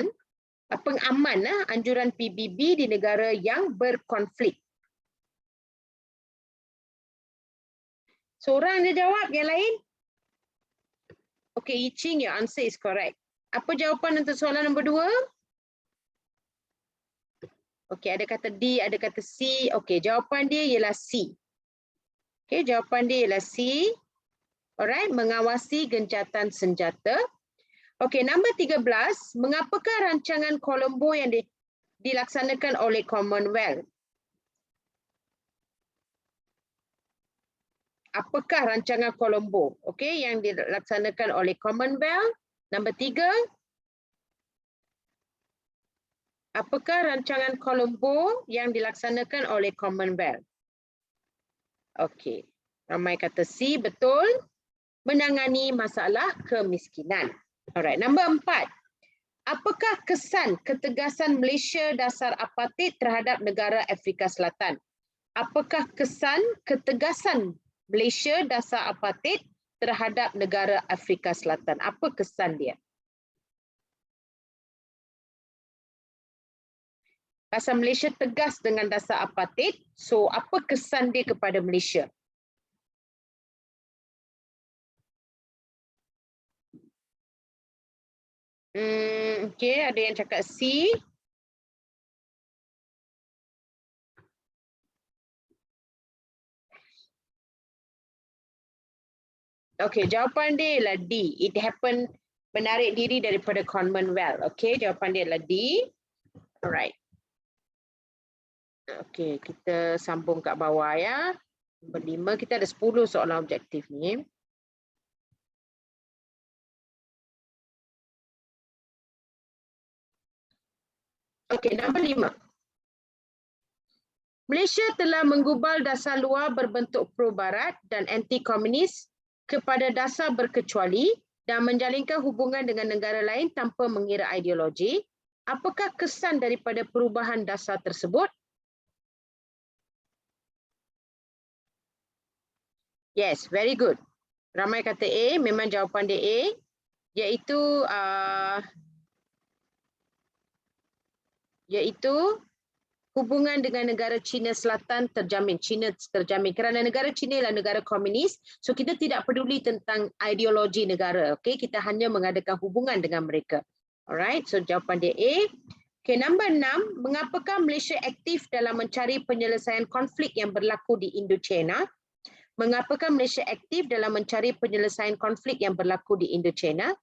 anjuran PBB di negara yang berkonflik? Seorang dia jawab, yang lain? Okay, Yiching, your answer is correct. Apa jawapan untuk soalan nombor 2? Okay, ada kata D, ada kata C. Okay, jawapan dia ialah C. Okay, jawapan dia ialah C. Alright, mengawasi gencatan senjata. Okay, nombor 13. Mengapakah rancangan Colombo yang dilaksanakan oleh Commonwealth? Apakah rancangan Colombo, okay, yang dilaksanakan oleh Commonwealth? Nombor 3. Apakah rancangan Colombo yang dilaksanakan oleh Commonwealth? Okay, ramai kata C, betul. Menangani masalah kemiskinan. Alright, nombor 4. Apakah kesan ketegasan Malaysia dasar apartheid terhadap negara Afrika Selatan? Apakah kesan ketegasan Malaysia dasar apartheid terhadap negara Afrika Selatan? Apa kesan dia? Pasal Malaysia tegas dengan dasar apartheid, so apa kesan dia kepada Malaysia? Okay, ada yang cakap C. Okay, jawapan dia ialah D. It happened, menarik diri daripada Commonwealth. Okay, jawapan dia ialah D. Alright. Okay, kita sambung kat bawah ya. Nombor 5, kita ada 10 soalan objektif ni. Okay, nombor 5. Malaysia telah menggubal dasar luar berbentuk pro-barat dan anti-komunis kepada dasar berkecuali dan menjalinkan hubungan dengan negara lain tanpa mengira ideologi. Apakah kesan daripada perubahan dasar tersebut? Yes, very good. Ramai kata A, memang jawapan dia A, iaitu hubungan dengan negara China Selatan terjamin. China terjamin kerana negara China ialah negara komunis, so kita tidak peduli tentang ideologi negara. Okay, kita hanya mengadakan hubungan dengan mereka. Alright, so jawapan dia A. Okay, nombor 6, mengapakah Malaysia aktif dalam mencari penyelesaian konflik yang berlaku di Indochina? Mengapakah Malaysia aktif dalam mencari penyelesaian konflik yang berlaku di Indochina?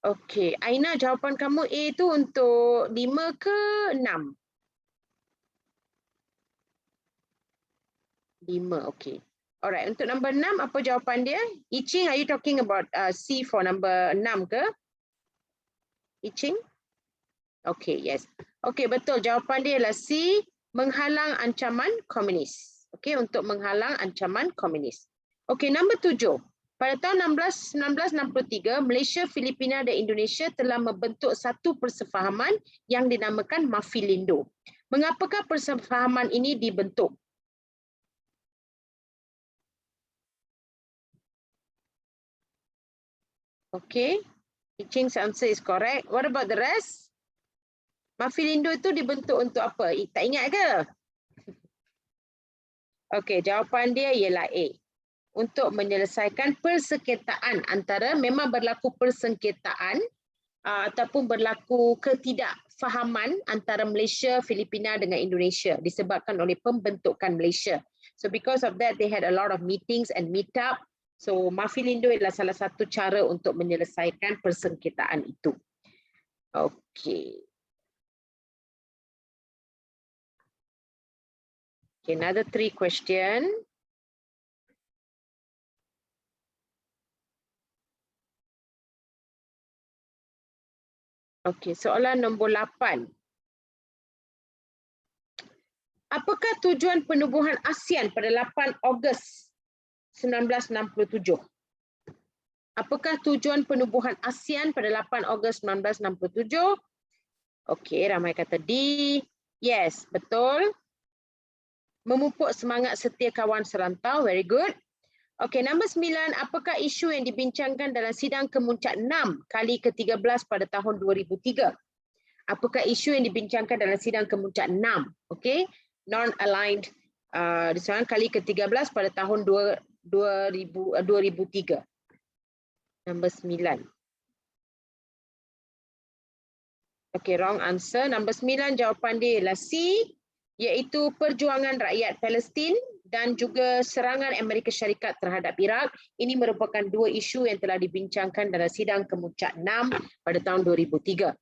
Okey, Aina, jawapan kamu A tu untuk 5 ke 6? 5, okey. Alright, untuk nombor 6, apa jawapan dia? Yiching, are you talking about C for number 6 ke? Yiching? Okey, yes. Okey, betul. Jawapan dia adalah C, menghalang ancaman komunis. Okey, untuk menghalang ancaman komunis. Okey, nombor 7. Pada tahun 1963, Malaysia, Filipina dan Indonesia telah membentuk satu persefahaman yang dinamakan Mafilindo. Mengapakah persefahaman ini dibentuk? Okay, Yiching's answer is correct. What about the rest? Mafilindo itu dibentuk untuk apa? Tak ingat ke? Okay, jawapan dia ialah A. Untuk menyelesaikan persengketaan antara, memang berlaku persengketaan ataupun berlaku ketidakfahaman antara Malaysia, Filipina dengan Indonesia disebabkan oleh pembentukan Malaysia. So because of that, they had a lot of meetings and meet up. So Mafilindo adalah salah satu cara untuk menyelesaikan persengketaan itu. Okay. Okay, another 3 question. Okey, soalan nombor 8. Apakah tujuan penubuhan ASEAN pada 8 Ogos 1967? Apakah tujuan penubuhan ASEAN pada 8 Ogos 1967? Okey, ramai kata D. Yes, betul. Memupuk semangat setia kawan serantau. Very good. Okey, nombor 9. Apakah isu yang dibincangkan dalam sidang Kemuncak 6 kali ke-13 pada tahun 2003? Apakah isu yang dibincangkan dalam sidang kemuncak 6? Okey, non-aligned diserang kali ke-13 pada tahun 2003. Nombor 9. Okey, wrong answer. Nombor 9 jawapan dia ialah C, iaitu perjuangan rakyat Palestin dan juga serangan Amerika Syarikat terhadap Iraq. Ini merupakan dua isu yang telah dibincangkan dalam sidang kemuncak 6 pada tahun 2003.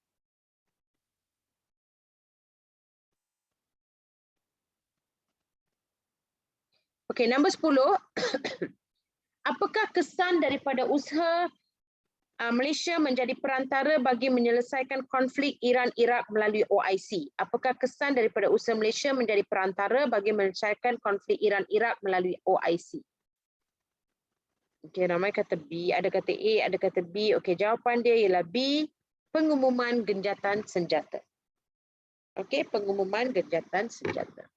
Okey, nombor 10. Apakah kesan daripada usaha Malaysia menjadi perantara bagi menyelesaikan konflik Iran-Iraq melalui OIC? Apakah kesan daripada usaha Malaysia menjadi perantara bagi menyelesaikan konflik Iran-Iraq melalui OIC? Okey, ramai kata B, ada kata A, ada kata B. Okey, jawapan dia ialah B, pengumuman genjatan senjata. Okey, pengumuman genjatan senjata.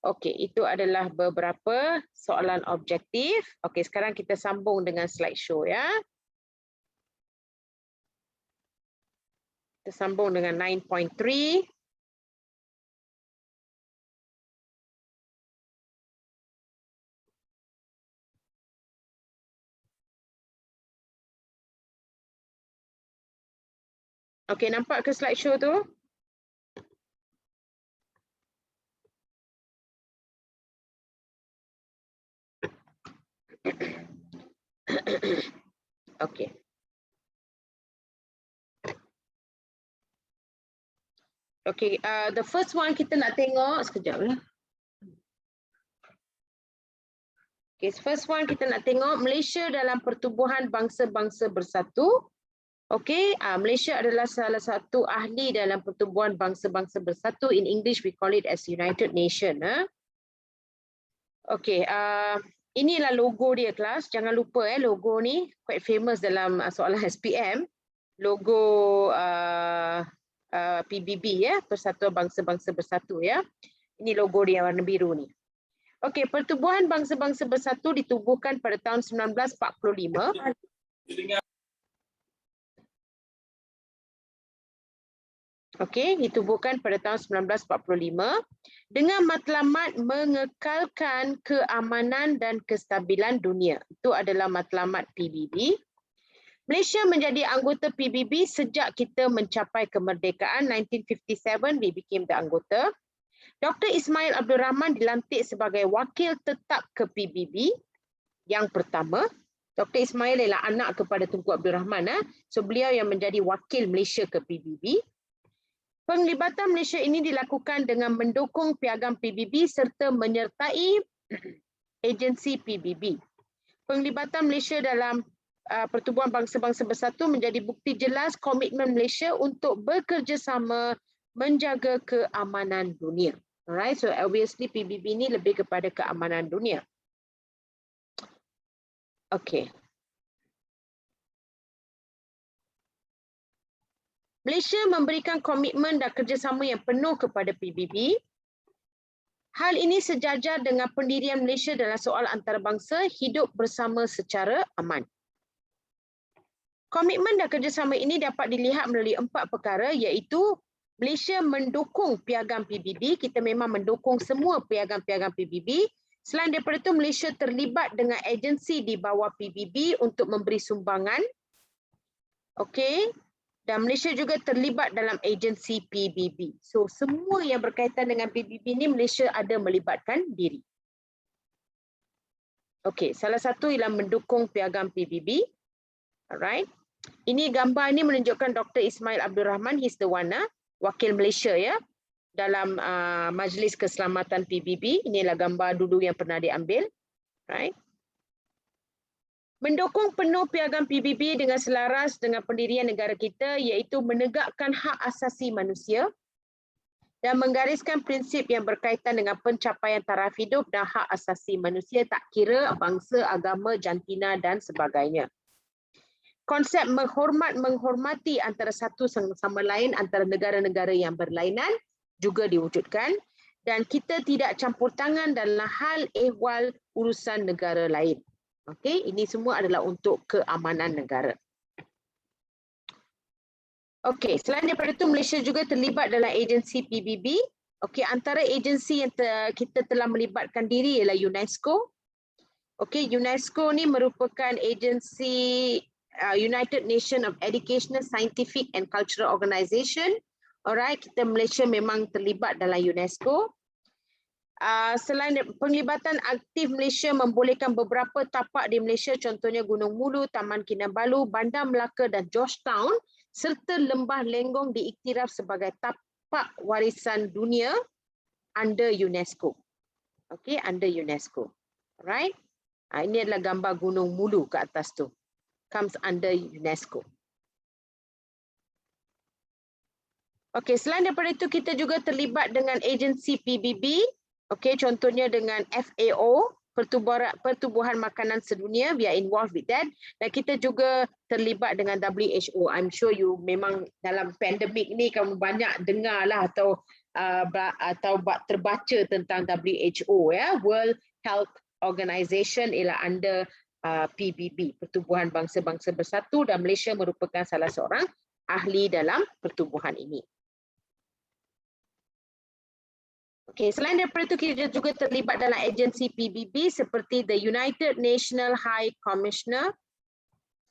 Okey, itu adalah beberapa soalan objektif. Okey, sekarang kita sambung dengan slideshow ya. Kita sambung dengan 9.3. Okey, nampak ke slideshow tu? Okey. Okey, the first one kita nak tengok sekejap ya. Okay, first one kita nak tengok Malaysia dalam pertubuhan bangsa-bangsa bersatu. Okey, Malaysia adalah salah satu ahli dalam pertubuhan bangsa-bangsa bersatu. In English we call it as United Nation. Okey, inilah logo dia kelas. Jangan lupa logo ni quite famous dalam soalan SPM. Logo PBB ya, Persatuan Bangsa-Bangsa Bersatu ya. Ini logo dia warna biru ni. Okey, Pertubuhan Bangsa-Bangsa Bersatu ditubuhkan pada tahun 1945. Okey, ditubuhkan pada tahun 1945 dengan matlamat mengekalkan keamanan dan kestabilan dunia. Itu adalah matlamat PBB. Malaysia menjadi anggota PBB sejak kita mencapai kemerdekaan 1957, we became the anggota. Dr. Ismail Abdul Rahman dilantik sebagai wakil tetap ke PBB yang pertama. Dr. Ismail ialah anak kepada Tunku Abdul Rahman. So beliau yang menjadi wakil Malaysia ke PBB. Penglibatan Malaysia ini dilakukan dengan mendukung piagam PBB serta menyertai agensi PBB. Penglibatan Malaysia dalam Pertubuhan Bangsa-Bangsa Bersatu menjadi bukti jelas komitmen Malaysia untuk bekerjasama menjaga keamanan dunia. Alright, so obviously PBB ini lebih kepada keamanan dunia. Okay. Malaysia memberikan komitmen dan kerjasama yang penuh kepada PBB. Hal ini sejajar dengan pendirian Malaysia dalam soal antarabangsa hidup bersama secara aman. Komitmen dan kerjasama ini dapat dilihat melalui 4 perkara, iaitu Malaysia mendukung piagam PBB. Kita memang mendukung semua piagam-piagam PBB. Selain daripada itu, Malaysia terlibat dengan agensi di bawah PBB untuk memberi sumbangan. Okey. Dan Malaysia juga terlibat dalam agensi PBB. So, semua yang berkaitan dengan PBB ini Malaysia ada melibatkan diri. Okey, salah satu ialah mendukung piagam PBB. Alright. Ini gambar ini menunjukkan Dr. Ismail Abdul Rahman, he's the one, wakil Malaysia ya, dalam Majlis Keselamatan PBB. Inilah gambar dulu yang pernah diambil. Right. Mendukung penuh piagam PBB dengan selaras dengan pendirian negara kita, iaitu menegakkan hak asasi manusia dan menggariskan prinsip yang berkaitan dengan pencapaian taraf hidup dan hak asasi manusia tak kira bangsa, agama, jantina dan sebagainya. Konsep menghormati antara satu sama lain antara negara-negara yang berlainan juga diwujudkan, dan kita tidak campur tangan dalam hal ehwal urusan negara lain. Okey, ini semua adalah untuk keamanan negara. Okey, selain daripada itu Malaysia juga terlibat dalam agensi PBB. Okey, antara agensi yang kita telah melibatkan diri ialah UNESCO. Okey, UNESCO ni merupakan agensi United Nations of Educational, Scientific and Cultural Organisation. Alright, kita Malaysia memang terlibat dalam UNESCO. Selain penglibatan aktif Malaysia membolehkan beberapa tapak di Malaysia, contohnya Gunung Mulu, Taman Kinabalu, Bandar Melaka dan Georgetown, serta Lembah Lenggong diiktiraf sebagai tapak warisan dunia under UNESCO. Okay, under UNESCO. Alright. Ini adalah gambar Gunung Mulu ke atas tu. Comes under UNESCO. Okay, selain daripada itu kita juga terlibat dengan agensi PBB. Okay, contohnya dengan FAO, Pertubuhan Makanan Sedunia, we are involved with that. Dan kita juga terlibat dengan WHO. I'm sure you memang dalam pandemik ni kamu banyak dengar lah atau terbaca tentang WHO, ya. World Health Organization ialah under PBB, Pertubuhan Bangsa-Bangsa Bersatu, dan Malaysia merupakan salah seorang ahli dalam pertubuhan ini. Okay, selain daripada itu kita juga terlibat dalam agensi PBB seperti the United Nations High Commissioner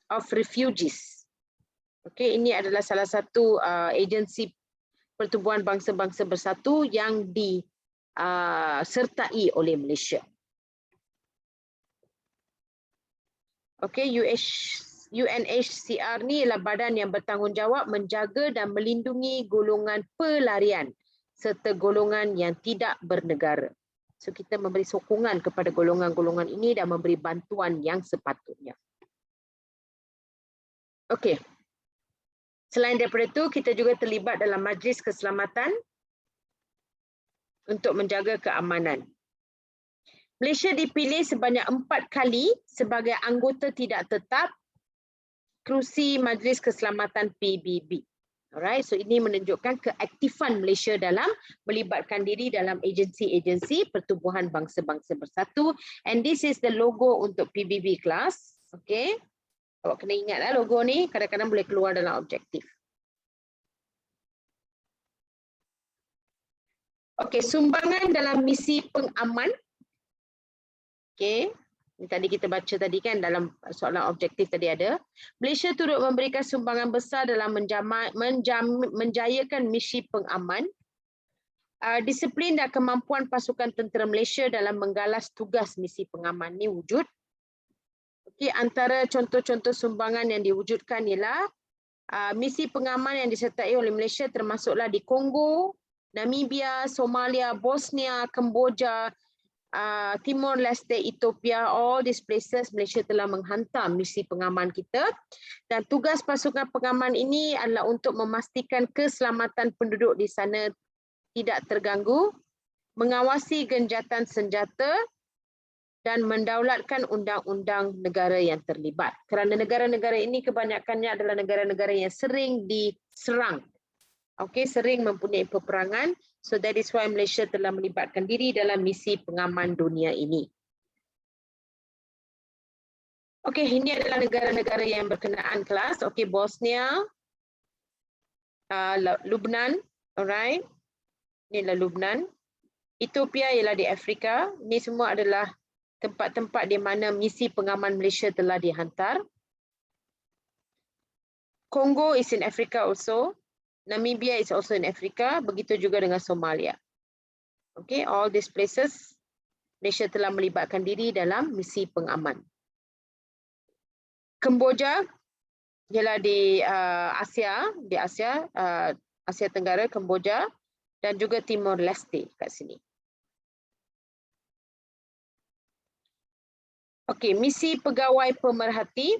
of Refugees. Okay, ini adalah salah satu agensi Pertubuhan Bangsa-Bangsa Bersatu yang disertai oleh Malaysia. Okay, UNHCR ni ialah badan yang bertanggungjawab menjaga dan melindungi golongan pelarian serta golongan yang tidak bernegara. So kita memberi sokongan kepada golongan-golongan ini dan memberi bantuan yang sepatutnya. Okey. Selain daripada itu, kita juga terlibat dalam Majlis Keselamatan untuk menjaga keamanan. Malaysia dipilih sebanyak 4 kali sebagai anggota tidak tetap kerusi Majlis Keselamatan PBB. Alright, so ini menunjukkan keaktifan Malaysia dalam melibatkan diri dalam agensi-agensi Pertubuhan Bangsa-Bangsa Bersatu, and this is the logo untuk PBB class. Okay, awak kena ingatlah logo ni kadang-kadang boleh keluar dalam objektif. Okay, sumbangan dalam misi pengaman. Okay, ini tadi kita baca tadi kan dalam soalan objektif tadi ada. Malaysia turut memberikan sumbangan besar dalam menjayakan misi pengaman. Disiplin dan kemampuan pasukan tentera Malaysia dalam menggalas tugas misi pengaman ni wujud. Okay, antara contoh-contoh sumbangan yang diwujudkan ialah misi pengaman yang disertai oleh Malaysia termasuklah di Kongo, Namibia, Somalia, Bosnia, Kemboja, Timor Leste, Ethiopia, all these places Malaysia telah menghantar misi pengaman kita, dan tugas pasukan pengaman ini adalah untuk memastikan keselamatan penduduk di sana tidak terganggu, mengawasi genjatan senjata dan mendaulatkan undang-undang negara yang terlibat. Kerana negara-negara ini kebanyakannya adalah negara-negara yang sering diserang. Okay, sering mempunyai peperangan. So that is why Malaysia telah melibatkan diri dalam misi pengaman dunia ini. Okay, ini adalah negara-negara yang berkenaan kelas. Okay, Bosnia, Lebanon, alright. Inilah Lebanon. Ethiopia ialah di Afrika. Ini semua adalah tempat-tempat di mana misi pengaman Malaysia telah dihantar. Congo is in Africa also. Namibia is also in Africa, begitu juga dengan Somalia. Okay, all these places Malaysia telah melibatkan diri dalam misi pengaman. Kemboja ialah di Asia Tenggara, Kemboja, dan juga Timor Leste kat sini. Okay, misi pegawai pemerhati.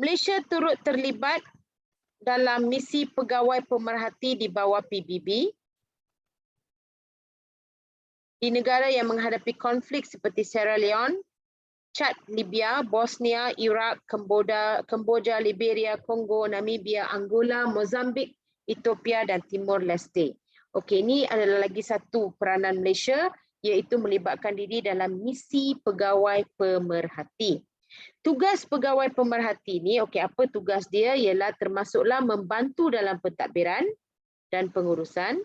Malaysia turut terlibat dalam misi pegawai pemerhati di bawah PBB di negara yang menghadapi konflik seperti Sierra Leone, Chad, Libya, Bosnia, Iraq, Kemboja, Liberia, Kongo, Namibia, Angola, Mozambik, Ethiopia dan Timor Leste. Okey, ini adalah lagi satu peranan Malaysia, iaitu melibatkan diri dalam misi pegawai pemerhati. Tugas pegawai pemerhati ni, okey, apa tugas dia? Ialah termasuklah membantu dalam pentadbiran dan pengurusan,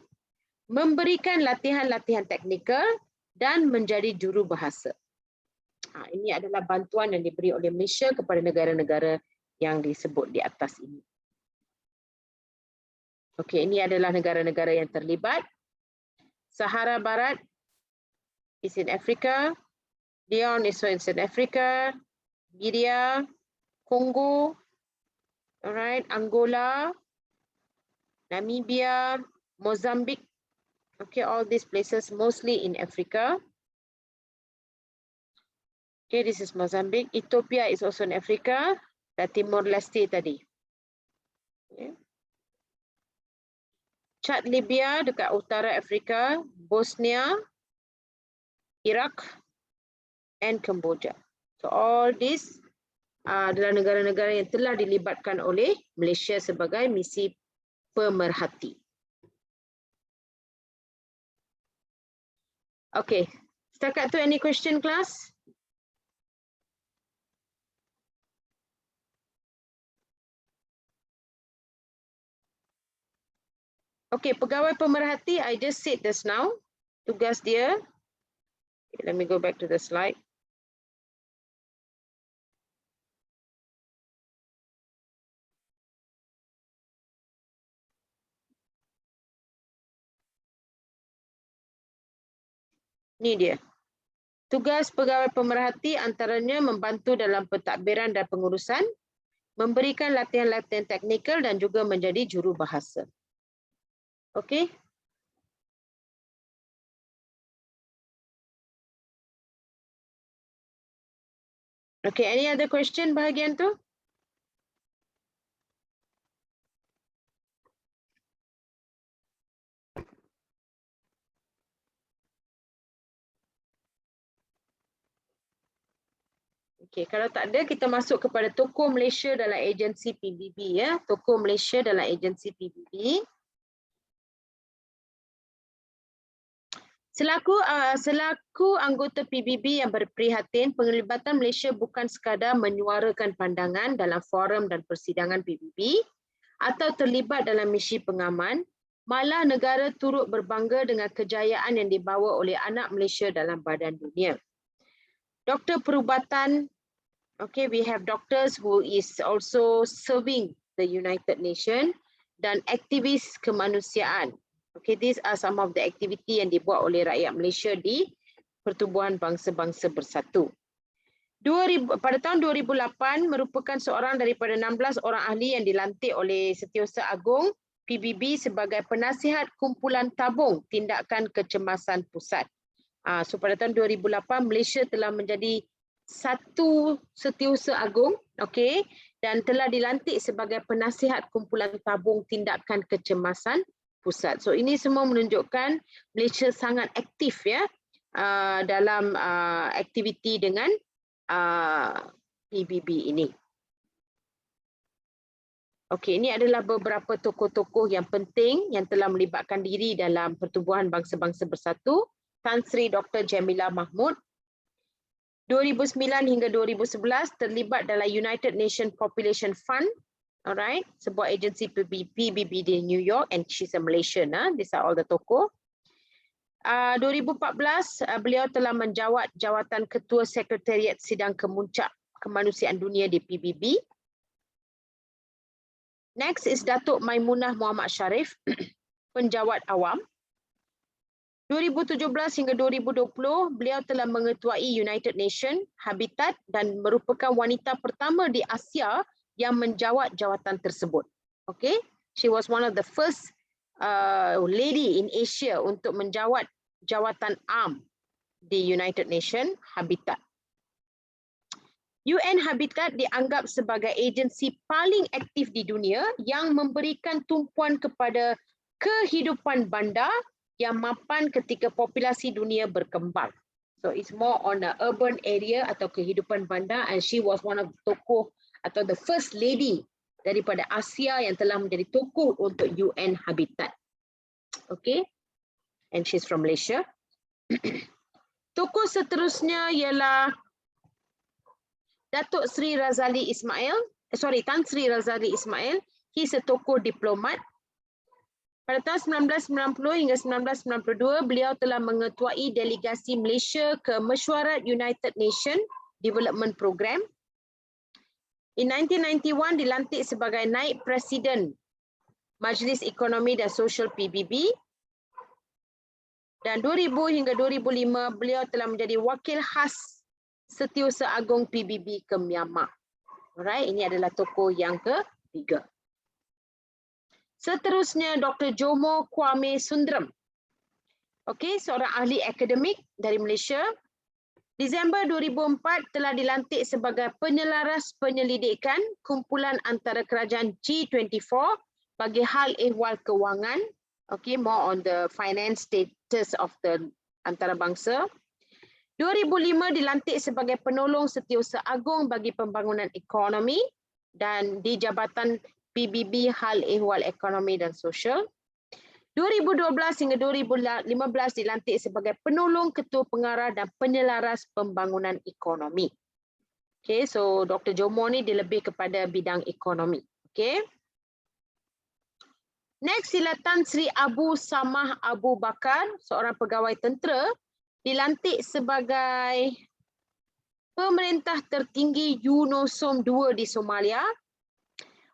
memberikan latihan-latihan teknikal dan menjadi jurubahasa. Ini adalah bantuan yang diberi oleh Malaysia kepada negara-negara yang disebut di atas ini. Okey, ini adalah negara-negara yang terlibat. Sahara Barat is in Africa. Leon is in South Africa. Nigeria, Congo, alright, Angola, Namibia, Mozambique. Okay, all these places mostly in Africa. Okay, this is Mozambique. Ethiopia is also in Africa. Dan Timor Leste tadi. Okay. Chad, Libya dekat utara Afrika, Bosnia, Iraq, and Cambodia. So all this adalah negara-negara yang telah dilibatkan oleh Malaysia sebagai misi pemerhati. Okay, setakat tu any question class? Okay, pegawai pemerhati, I just said this now. Tugas dia. Okay, let me go back to the slide. Ni dia. Tugas pegawai pemerhati antaranya membantu dalam pentadbiran dan pengurusan, memberikan latihan-latihan teknikal dan juga menjadi jurubahasa. Okey. Okay, any other question bahagian tu? Okay, kalau tak ada, kita masuk kepada tokoh Malaysia dalam agensi PBB ya. Tokoh Malaysia dalam agensi PBB. Selaku anggota PBB yang berprihatin, penglibatan Malaysia bukan sekadar menyuarakan pandangan dalam forum dan persidangan PBB atau terlibat dalam misi pengaman, malah negara turut berbangga dengan kejayaan yang dibawa oleh anak Malaysia dalam badan dunia. Doktor perubatan, okay, we have doctors who is also serving the United Nations dan aktivis kemanusiaan. Okay, these are some of the activity yang dibuat oleh rakyat Malaysia di Pertubuhan Bangsa-Bangsa Bersatu. Pada tahun 2008 merupakan seorang daripada 16 orang ahli yang dilantik oleh Setiausaha Agong PBB sebagai penasihat kumpulan tabung tindakan kecemasan pusat. So pada tahun 2008 Malaysia telah menjadi satu Setiausaha Agong, okay, dan telah dilantik sebagai penasihat kumpulan tabung tindakan kecemasan pusat. So ini semua menunjukkan Malaysia sangat aktif ya dalam aktiviti dengan PBB ini. Okey, ini adalah beberapa tokoh-tokoh yang penting yang telah melibatkan diri dalam Pertubuhan Bangsa-Bangsa Bersatu. Tan Sri Dr. Jamilah Mahmud 2009 hingga 2011 terlibat dalam United Nations Population Fund. Alright, sebuah agensi PBB di New York, and she's a Malaysian. These are all the tokoh. 2014 beliau telah menjawat jawatan Ketua Sekretariat Sidang Kemuncak Kemanusiaan Dunia di PBB. Next is Datuk Maimunah Muhammad Sharif, penjawat awam. 2017 hingga 2020 beliau telah mengetuai United Nations Habitat dan merupakan wanita pertama di Asia yang menjawat jawatan tersebut. Okay, she was one of the first lady in Asia untuk menjawat jawatan ARM di United Nations Habitat. UN Habitat dianggap sebagai agensi paling aktif di dunia yang memberikan tumpuan kepada kehidupan bandar yang mapan ketika populasi dunia berkembang. So it's more on the urban area atau kehidupan bandar, and she was one of the tokoh atau the first lady daripada Asia yang telah menjadi tokoh untuk UN Habitat. Okay, and she's from Malaysia. Tokoh seterusnya ialah Datuk Sri Razali Ismail, Tan Sri Razali Ismail, he's a tokoh diplomat. Pada tahun 1990 hingga 1992, beliau telah mengetuai delegasi Malaysia ke Mesyuarat United Nations Development Program. In 1991, dilantik sebagai Naib Presiden Majlis Ekonomi dan Sosial PBB. Dan 2000 hingga 2005, beliau telah menjadi Wakil Khas Setiausaha Agung PBB ke Myanmar. Alright, ini adalah tokoh yang ketiga. Seterusnya Dr. Jomo Kwame Sundaram. Okey, seorang ahli akademik dari Malaysia. Disember 2004 telah dilantik sebagai penyelaras penyelidikan kumpulan antara kerajaan G24 bagi hal ehwal kewangan. Okey, more on the finance status of the antarabangsa. 2005 dilantik sebagai penolong Setiausaha Agung bagi pembangunan ekonomi dan di Jabatan PBB Hal Ehwal Ekonomi dan Sosial. 2012 hingga 2015 dilantik sebagai penolong Ketua Pengarah dan Penyelaras Pembangunan Ekonomi. Okay, so Dr. Jomo ni dia lebih kepada bidang ekonomi. Okay. Next, sila Tan Sri Abu Samah Abu Bakar, seorang pegawai tentera, dilantik sebagai pemerintah tertinggi UNOSOM II di Somalia.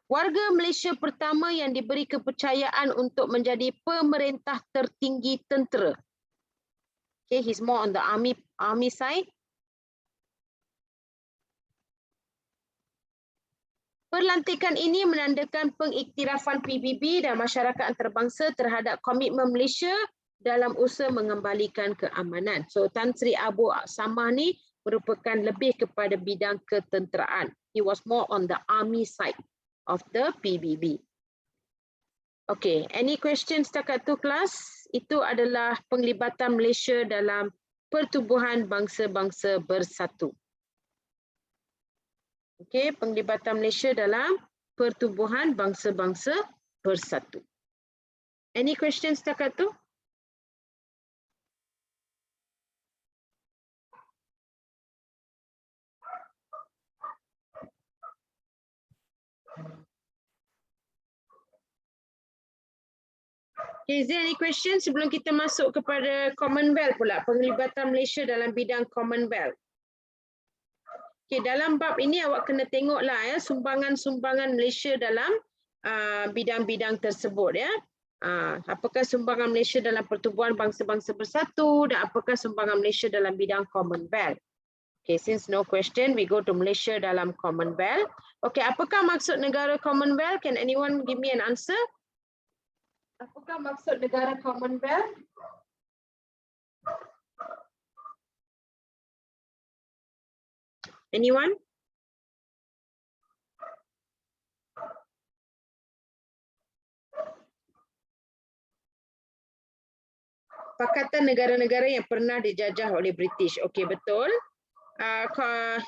Warga Malaysia pertama yang diberi kepercayaan untuk menjadi pemerintah tertinggi tentera. Okay, he's more on the army side. Perlantikan ini menandakan pengiktirafan PBB dan masyarakat antarabangsa terhadap komitmen Malaysia dalam usaha mengembalikan keamanan. So Tan Sri Abu Samah ni merupakan lebih kepada bidang ketenteraan. He was more on the army side of the PBB. Okay, any questions setakat tu kelas? Itu adalah penglibatan Malaysia dalam Pertubuhan Bangsa-Bangsa Bersatu. Okay, penglibatan Malaysia dalam Pertubuhan Bangsa-Bangsa Bersatu. Any questions setakat tu? Okay, is there any questions sebelum kita masuk kepada Commonwealth pula, penglibatan Malaysia dalam bidang Commonwealth? Okay, dalam bab ini awak kena tengoklah ya sumbangan-sumbangan Malaysia dalam bidang-bidang tersebut ya. Apakah sumbangan Malaysia dalam Pertubuhan Bangsa-Bangsa Bersatu dan apakah sumbangan Malaysia dalam bidang Commonwealth? Okay, since no question, we go to Malaysia dalam Commonwealth. Okay, apakah maksud negara Commonwealth? Can anyone give me an answer? Apakah maksud negara Commonwealth? Anyone? Pakatan negara-negara yang pernah dijajah oleh British. Okey, betul.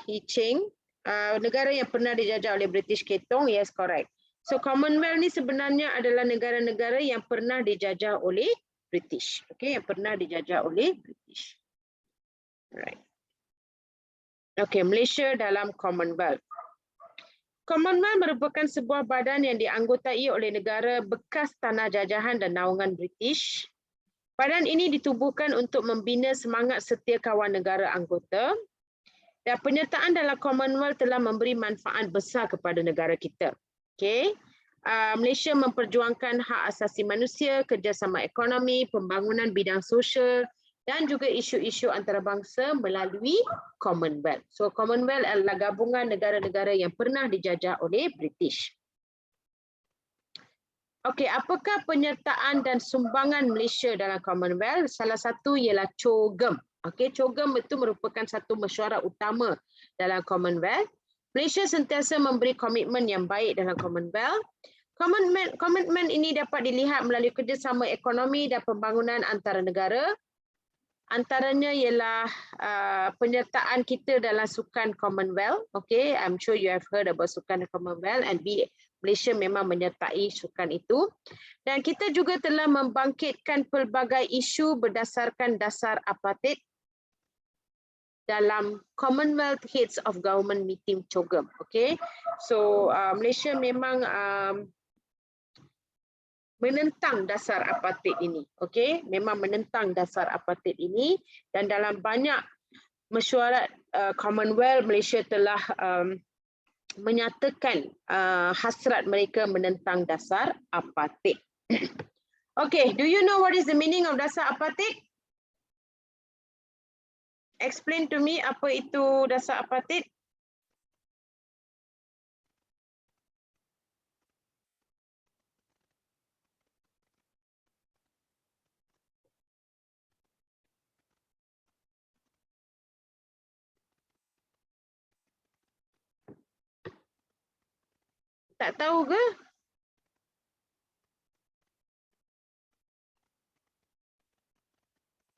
Yi Ching, negara yang pernah dijajah oleh British Ketong, yes, correct. So Commonwealth ni sebenarnya adalah negara-negara yang pernah dijajah oleh British. Okey, yang pernah dijajah oleh British. Alright. Okey, Malaysia dalam Commonwealth. Commonwealth merupakan sebuah badan yang dianggotai oleh negara bekas tanah jajahan dan naungan British. Badan ini ditubuhkan untuk membina semangat setia kawan negara anggota. Dan penyertaan dalam Commonwealth telah memberi manfaat besar kepada negara kita. Okay. Malaysia memperjuangkan hak asasi manusia, kerjasama ekonomi, pembangunan bidang sosial dan juga isu-isu antarabangsa melalui Commonwealth. So Commonwealth adalah gabungan negara-negara yang pernah dijajah oleh British. Okey, apakah penyertaan dan sumbangan Malaysia dalam Commonwealth? Salah satu ialah COGEM. Okey, COGEM itu merupakan satu mesyuarat utama dalam Commonwealth. Malaysia sentiasa memberi komitmen yang baik dalam Commonwealth. Komitmen ini dapat dilihat melalui kerjasama ekonomi dan pembangunan antara negara. Antaranya ialah penyertaan kita dalam sukan Commonwealth. Okay, I'm sure you have heard about sukan Commonwealth and Malaysia memang menyertai sukan itu. Dan kita juga telah membangkitkan pelbagai isu berdasarkan dasar apartheid dalam Commonwealth Heads of Government Meeting COGM. Okay, so Malaysia memang menentang dasar apartheid ini. Okay, memang menentang dasar apartheid ini, dan dalam banyak mesyuarat Commonwealth, Malaysia telah menyatakan hasrat mereka menentang dasar apartheid. Okay, do you know what is the meaning of dasar apartheid? Explain to me apa itu dasar apartheid. Tak tahu ke?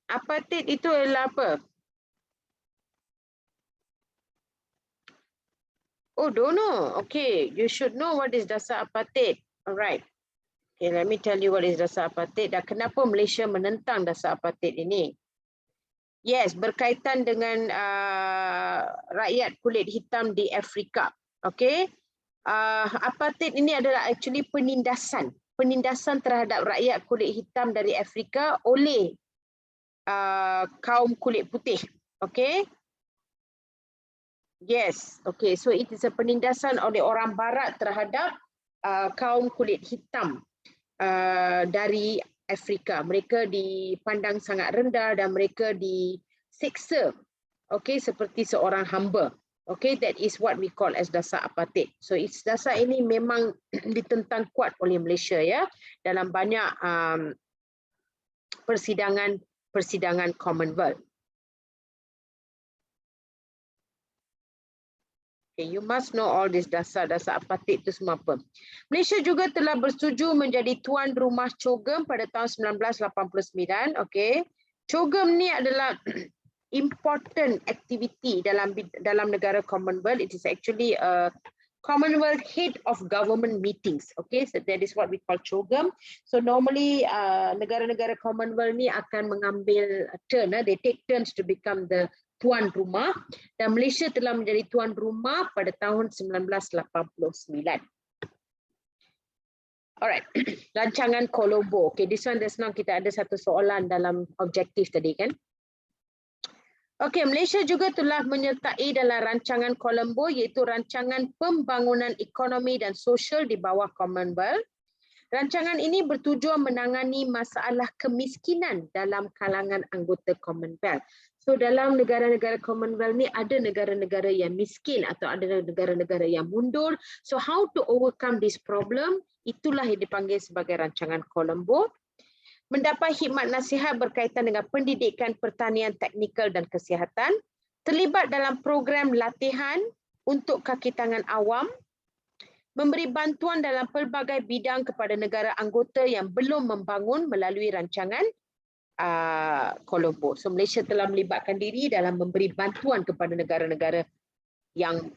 Apartheid itu adalah apa? Oh, don't know. Okay, you should know what is dasar apartheid. Alright. Okay, let me tell you what is dasar apartheid dan kenapa Malaysia menentang dasar apartheid ini. Yes, berkaitan dengan rakyat kulit hitam di Afrika. Okay. Apartheid ini adalah actually penindasan terhadap rakyat kulit hitam dari Afrika oleh kaum kulit putih. Okay. Yes, okay. So it is a penindasan oleh orang barat terhadap kaum kulit hitam dari Afrika. Mereka dipandang sangat rendah dan mereka diseksa, okay, seperti seorang hamba. Okay, that is what we call as dasar apartheid. So dasar ini memang ditentang kuat oleh Malaysia ya dalam banyak persidangan Commonwealth. Okay, you must know all this dasar apartheid itu semua apa. Malaysia juga telah bersetuju menjadi tuan rumah COGM pada tahun 1989. Okay, COGM ni adalah important activity dalam negara Commonwealth. It is actually a Commonwealth Head of Government Meetings. Okay, so that is what we call COGM. So normally negara-negara Commonwealth ni akan mengambil turn. They take turns to become the tuan rumah, dan Malaysia telah menjadi tuan rumah pada tahun 1989. Alright, rancangan Colombo. Okay, this one just now kita ada satu soalan dalam objektif tadi kan. Okay, Malaysia juga telah menyertai dalam rancangan Colombo iaitu rancangan pembangunan ekonomi dan sosial di bawah Commonwealth. Rancangan ini bertujuan menangani masalah kemiskinan dalam kalangan anggota Commonwealth. So dalam negara-negara Commonwealth ni ada negara-negara yang miskin atau ada negara-negara yang mundur. So how to overcome this problem? Itulah yang dipanggil sebagai rancangan Colombo. Mendapat khidmat nasihat berkaitan dengan pendidikan, pertanian, teknikal dan kesihatan. Terlibat dalam program latihan untuk kaki tangan awam. Memberi bantuan dalam pelbagai bidang kepada negara anggota yang belum membangun melalui rancangan Colombo. So Malaysia telah melibatkan diri dalam memberi bantuan kepada negara-negara yang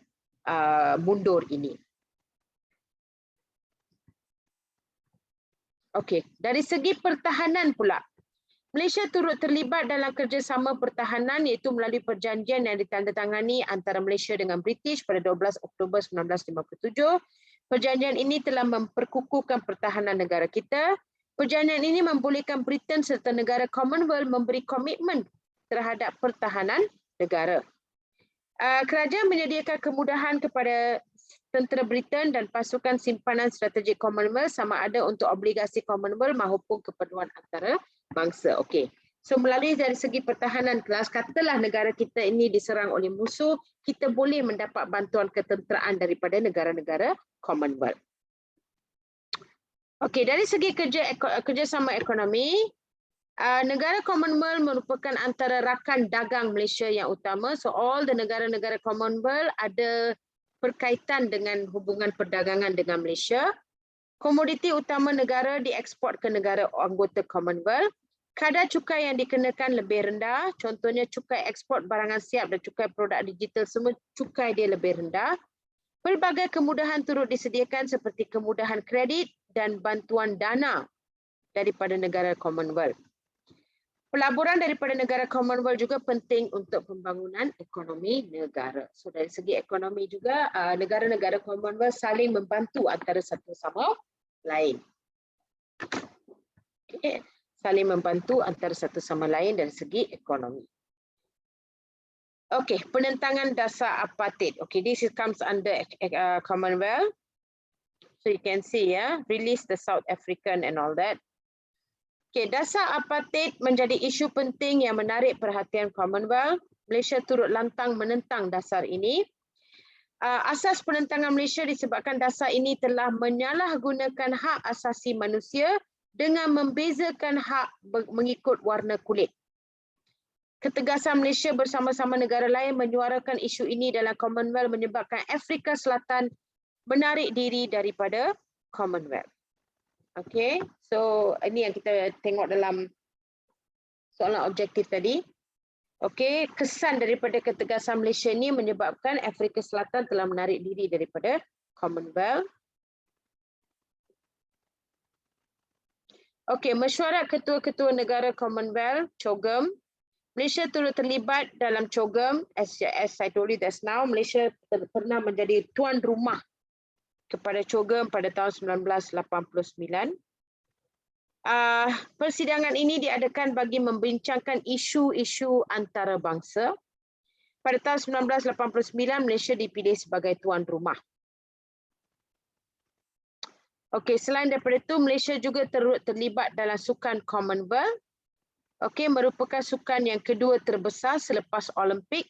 mundur ini. Okey, dari segi pertahanan pula. Malaysia turut terlibat dalam kerjasama pertahanan iaitu melalui perjanjian yang ditandatangani antara Malaysia dengan British pada 12 Oktober 1957. Perjanjian ini telah memperkukuhkan pertahanan negara kita. Perjanjian ini membolehkan Britain serta negara Commonwealth memberi komitmen terhadap pertahanan negara. Kerajaan menyediakan kemudahan kepada tentera Britain dan pasukan simpanan strategik Commonwealth sama ada untuk obligasi Commonwealth maupun keperluan antara bangsa. Okey. So melalui dari segi pertahanan kelas, katalah negara kita ini diserang oleh musuh, kita boleh mendapat bantuan ketenteraan daripada negara-negara Commonwealth. Okey, dari segi kerjasama ekonomi, negara Commonwealth merupakan antara rakan dagang Malaysia yang utama. So all the negara-negara Commonwealth ada berkaitan dengan hubungan perdagangan dengan Malaysia. Komoditi utama negara dieksport ke negara anggota Commonwealth. Kadar cukai yang dikenakan lebih rendah, contohnya cukai ekspor barangan siap dan cukai produk digital, semua cukai dia lebih rendah. Pelbagai kemudahan turut disediakan seperti kemudahan kredit dan bantuan dana daripada negara Commonwealth. Pelaburan daripada negara Commonwealth juga penting untuk pembangunan ekonomi negara. So dari segi ekonomi juga negara-negara Commonwealth saling membantu antara satu sama lain. Okay. Saling membantu antara satu sama lain dari segi ekonomi. Okay, penentangan dasar apartheid. Okay, this comes under Commonwealth. So you can see release the South African and all that. Okay, dasar apartheid menjadi isu penting yang menarik perhatian Commonwealth. Malaysia turut lantang menentang dasar ini. Asas penentangan Malaysia disebabkan dasar ini telah menyalahgunakan hak asasi manusia dengan membezakan hak mengikut warna kulit. Ketegasan Malaysia bersama-sama negara lain menyuarakan isu ini dalam Commonwealth menyebabkan Afrika Selatan menarik diri daripada Commonwealth. Okay, so ini yang kita tengok dalam soalan objektif tadi. Okay, kesan daripada ketegasan Malaysia ini menyebabkan Afrika Selatan telah menarik diri daripada Commonwealth. Okay, mesyuarat ketua-ketua negara Commonwealth, COGM. Malaysia turut terlibat dalam COGM. As I told you just now, Malaysia pernah menjadi tuan rumah kepada COGM pada tahun 1989. Persidangan ini diadakan bagi membincangkan isu-isu antarabangsa. Pada tahun 1989, Malaysia dipilih sebagai tuan rumah. Okey, selain daripada itu, Malaysia juga terlibat dalam sukan Commonwealth. Okey, merupakan sukan yang kedua terbesar selepas Olimpik.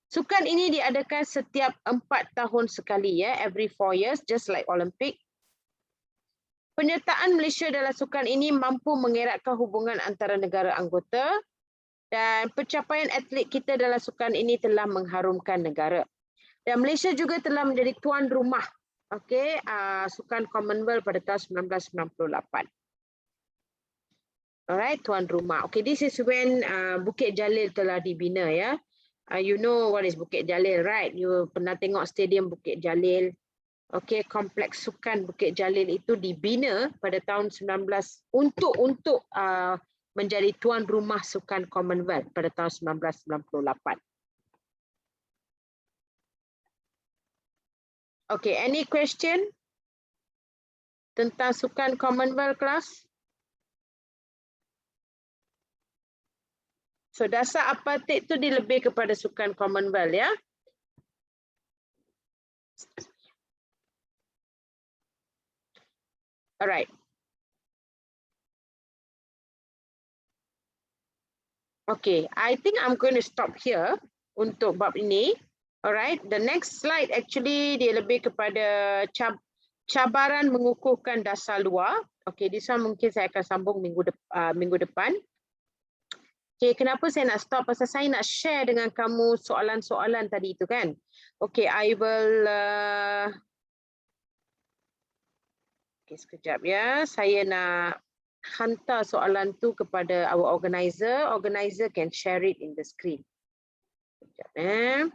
Sukan ini diadakan setiap 4 tahun sekali, every 4 years, just like Olimpik. Penyertaan Malaysia dalam sukan ini mampu mengeratkan hubungan antara negara anggota dan pencapaian atlet kita dalam sukan ini telah mengharumkan negara. Dan Malaysia juga telah menjadi tuan rumah sukan Commonwealth pada tahun 1998. Alright, tuan rumah. Okay, this is when Bukit Jalil telah dibina you know what is Bukit Jalil, right? You pernah tengok stadium Bukit Jalil. Okay, kompleks sukan Bukit Jalil itu dibina pada tahun 19 untuk menjadi tuan rumah sukan Commonwealth pada tahun 1998. Okay, any question tentang sukan Commonwealth class? So dasar apartheid itu dilebih kepada sukan Commonwealth ya. Alright. Okay, I think I'm going to stop here untuk bab ini. Alright, the next slide actually dia lebih kepada cabaran mengukuhkan dasar luar. Okay, this one mungkin saya akan sambung minggu depan. Okay, kenapa saya nak stop? Pasal saya nak share dengan kamu soalan-soalan tadi itu kan. Okay, I will... Okay, sekejap ya. Saya nak hantar soalan tu kepada our organizer. Organizer can share it in the screen. Sekejap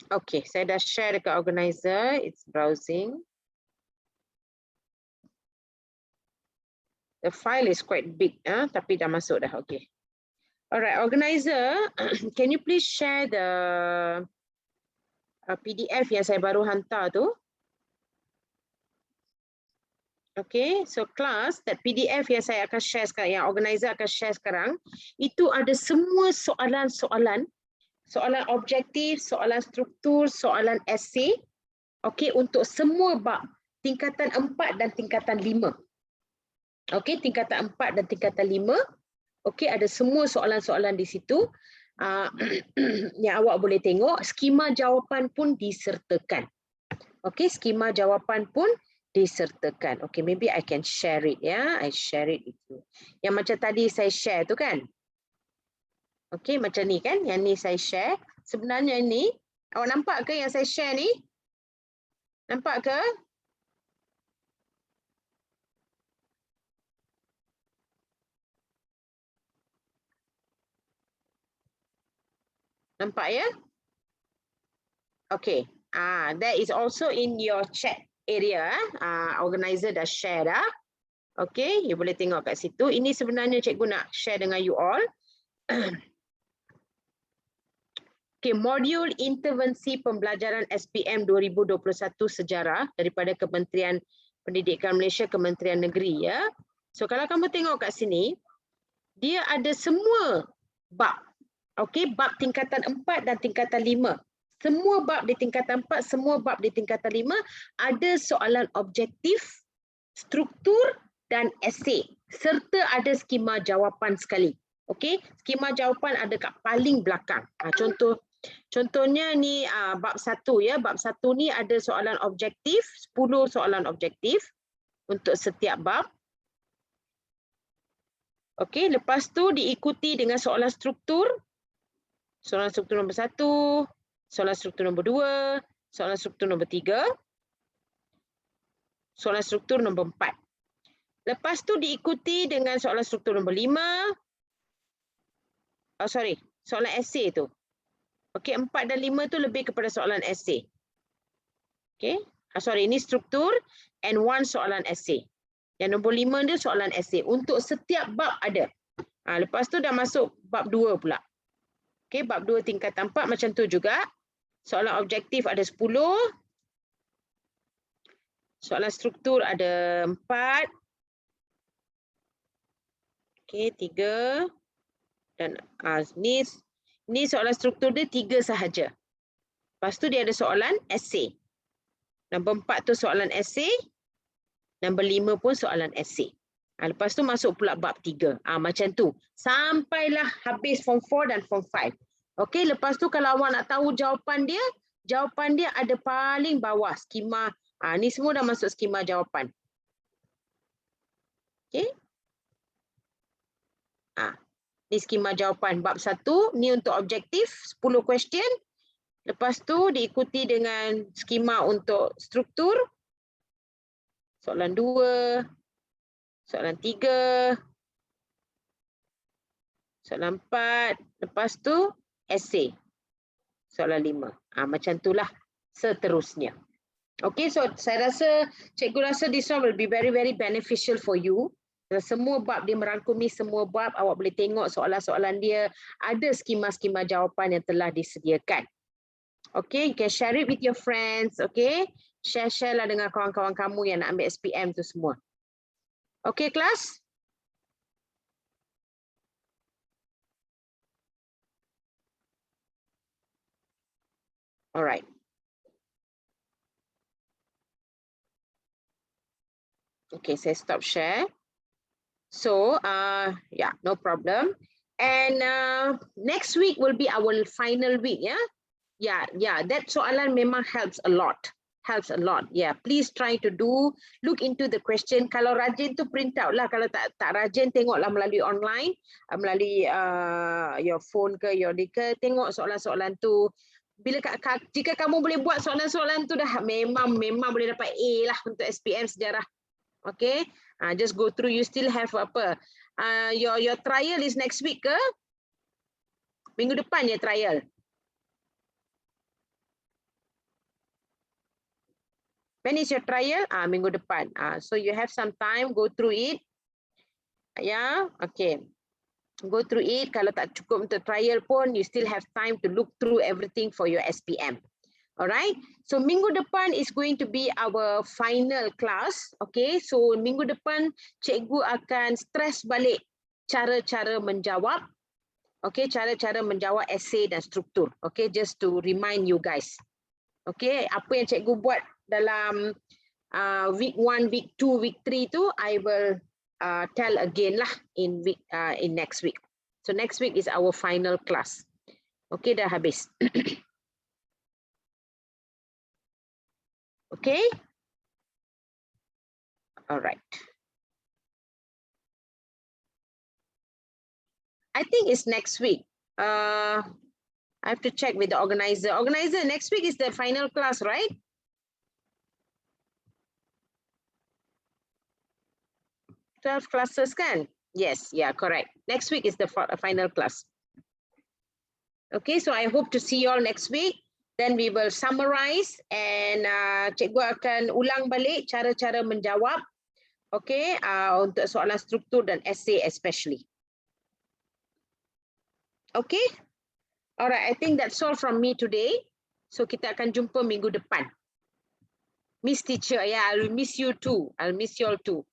Okay, saya dah share dekat organizer. It's browsing. The file is quite big, tapi dah masuk dah. Okay. Alright, organizer, can you please share the PDF yang saya baru hantar tu? Okay, so class, that PDF yang saya akan share sekarang, yang organizer akan share sekarang, itu ada semua soalan-soalan, soalan objektif, soalan struktur, soalan esei, okay, untuk semua bab, tingkatan 4 dan tingkatan 5. Okay, tingkatan 4 dan tingkatan 5, okay, ada semua soalan-soalan di situ yang awak boleh tengok. Skema jawapan pun disertakan. Okay, skema jawapan pun disertakan. Okay, maybe I can share it I share it itu. Yang macam tadi saya share tu kan. Okey, macam ni kan? Yang ni saya share. Sebenarnya ni, awak nampak ke yang saya share ni? Nampak ke? Nampak ya? Okay. That is also in your chat area. Organizer dah share dah. Okay, you boleh tengok kat situ. Ini sebenarnya cikgu nak share dengan you all. Okay, modul intervensi pembelajaran SPM 2021 sejarah daripada Kementerian Pendidikan Malaysia, Kementerian Negeri ya. So kalau kamu tengok kat sini, dia ada semua bab. Okey, bab tingkatan 4 dan tingkatan 5. Semua bab di tingkatan 4, semua bab di tingkatan 5 ada soalan objektif, struktur dan esei serta ada skema jawapan sekali. Okey, skema jawapan ada kat paling belakang. Contohnya ni bab 1 ya, bab 1 ni ada soalan objektif, 10 soalan objektif untuk setiap bab. Okey, lepas tu diikuti dengan soalan struktur. Soalan struktur nombor 1, soalan struktur nombor 2, soalan struktur nombor 3, soalan struktur nombor 4. Lepas tu diikuti dengan soalan struktur nombor 5. Soalan esei tu. Okey, 4 dan 5 tu lebih kepada soalan esei. Okey, ini struktur and 1 soalan esei. Yang nombor 5 dia soalan esei. Untuk setiap bab ada. Lepas tu dah masuk bab 2 pula. Okey, bab 2 tingkatan 4 macam tu juga. Soalan objektif ada 10. Soalan struktur ada 4. Okey, 3. Dan ni soalan struktur dia 3 sahaja. Lepas tu dia ada soalan esei. Nombor 4 tu soalan esei. Nombor 5 pun soalan esei. Lepas tu masuk pula bab 3. Macam tu. Sampailah habis form 4 dan form 5. Okey, lepas tu kalau awak nak tahu jawapan dia ada paling bawah skema. Ni semua dah masuk skema jawapan. Okey. Ni skema jawapan bab 1, ni untuk objektif 10 question. Lepas tu diikuti dengan skema untuk struktur. Soalan 2, soalan 3, soalan 4, lepas tu esei. Soalan 5. Macam itulah seterusnya. Okay, so cikgu rasa this one will be very, very beneficial for you. Semua bab dia merangkumi semua bab, awak boleh tengok soalan-soalan dia, ada skema-skema jawapan yang telah disediakan. Okay, you can share it with your friends, okay? Share lah dengan kawan-kawan kamu yang nak ambil SPM tu semua. Okay, kelas? Alright. Okay, saya stop share. So, yeah, no problem. And next week will be our final week, yeah? Yeah, that soalan memang helps a lot. Yeah, please try to look into the question. Kalau rajin tu print out lah. Kalau tak rajin, tengoklah melalui online, melalui your phone ke, your ke, tengok soalan-soalan tu. Jika kamu boleh buat soalan-soalan tu dah memang boleh dapat A lah untuk SPM sejarah. Okay, just go through. You still have apa? Your trial is next week ke? Minggu depan ya trial. When is your trial? Minggu depan. So you have some time, go through it. Yeah, okay. Go through it. Kalau tak cukup untuk trial pun, you still have time to look through everything for your SPM. Alright, so minggu depan is going to be our final class. Okay, so minggu depan cikgu akan stress balik cara-cara menjawab. Okay, cara-cara menjawab esei dan struktur. Okay, just to remind you guys. Okay, apa yang cikgu buat dalam week 1, week 2, week 3 tu, I will tell again lah in next week. So next week is our final class. Okay, dah habis. Okay. All right. I think it's next week. I have to check with the organizer. Organizer, next week is the final class, right? Twelve classes kan? Yes, yeah, correct. Next week is the final class. Okay, so I hope to see you all next week. Then we will summarize and cikgu akan ulang balik cara-cara menjawab. Okay, untuk soalan struktur dan essay especially. Okay, alright, I think that's all from me today. So kita akan jumpa minggu depan. Miss teacher, yeah, I'll miss you too. I'll miss you all too.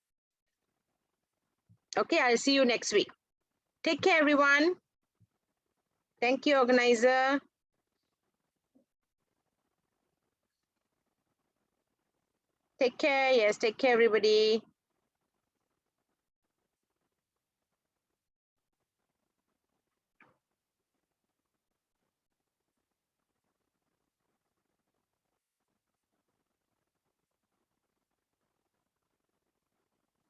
Okay, I'll see you next week. Take care, everyone. Thank you, organizer. Take care. Yes, take care, everybody.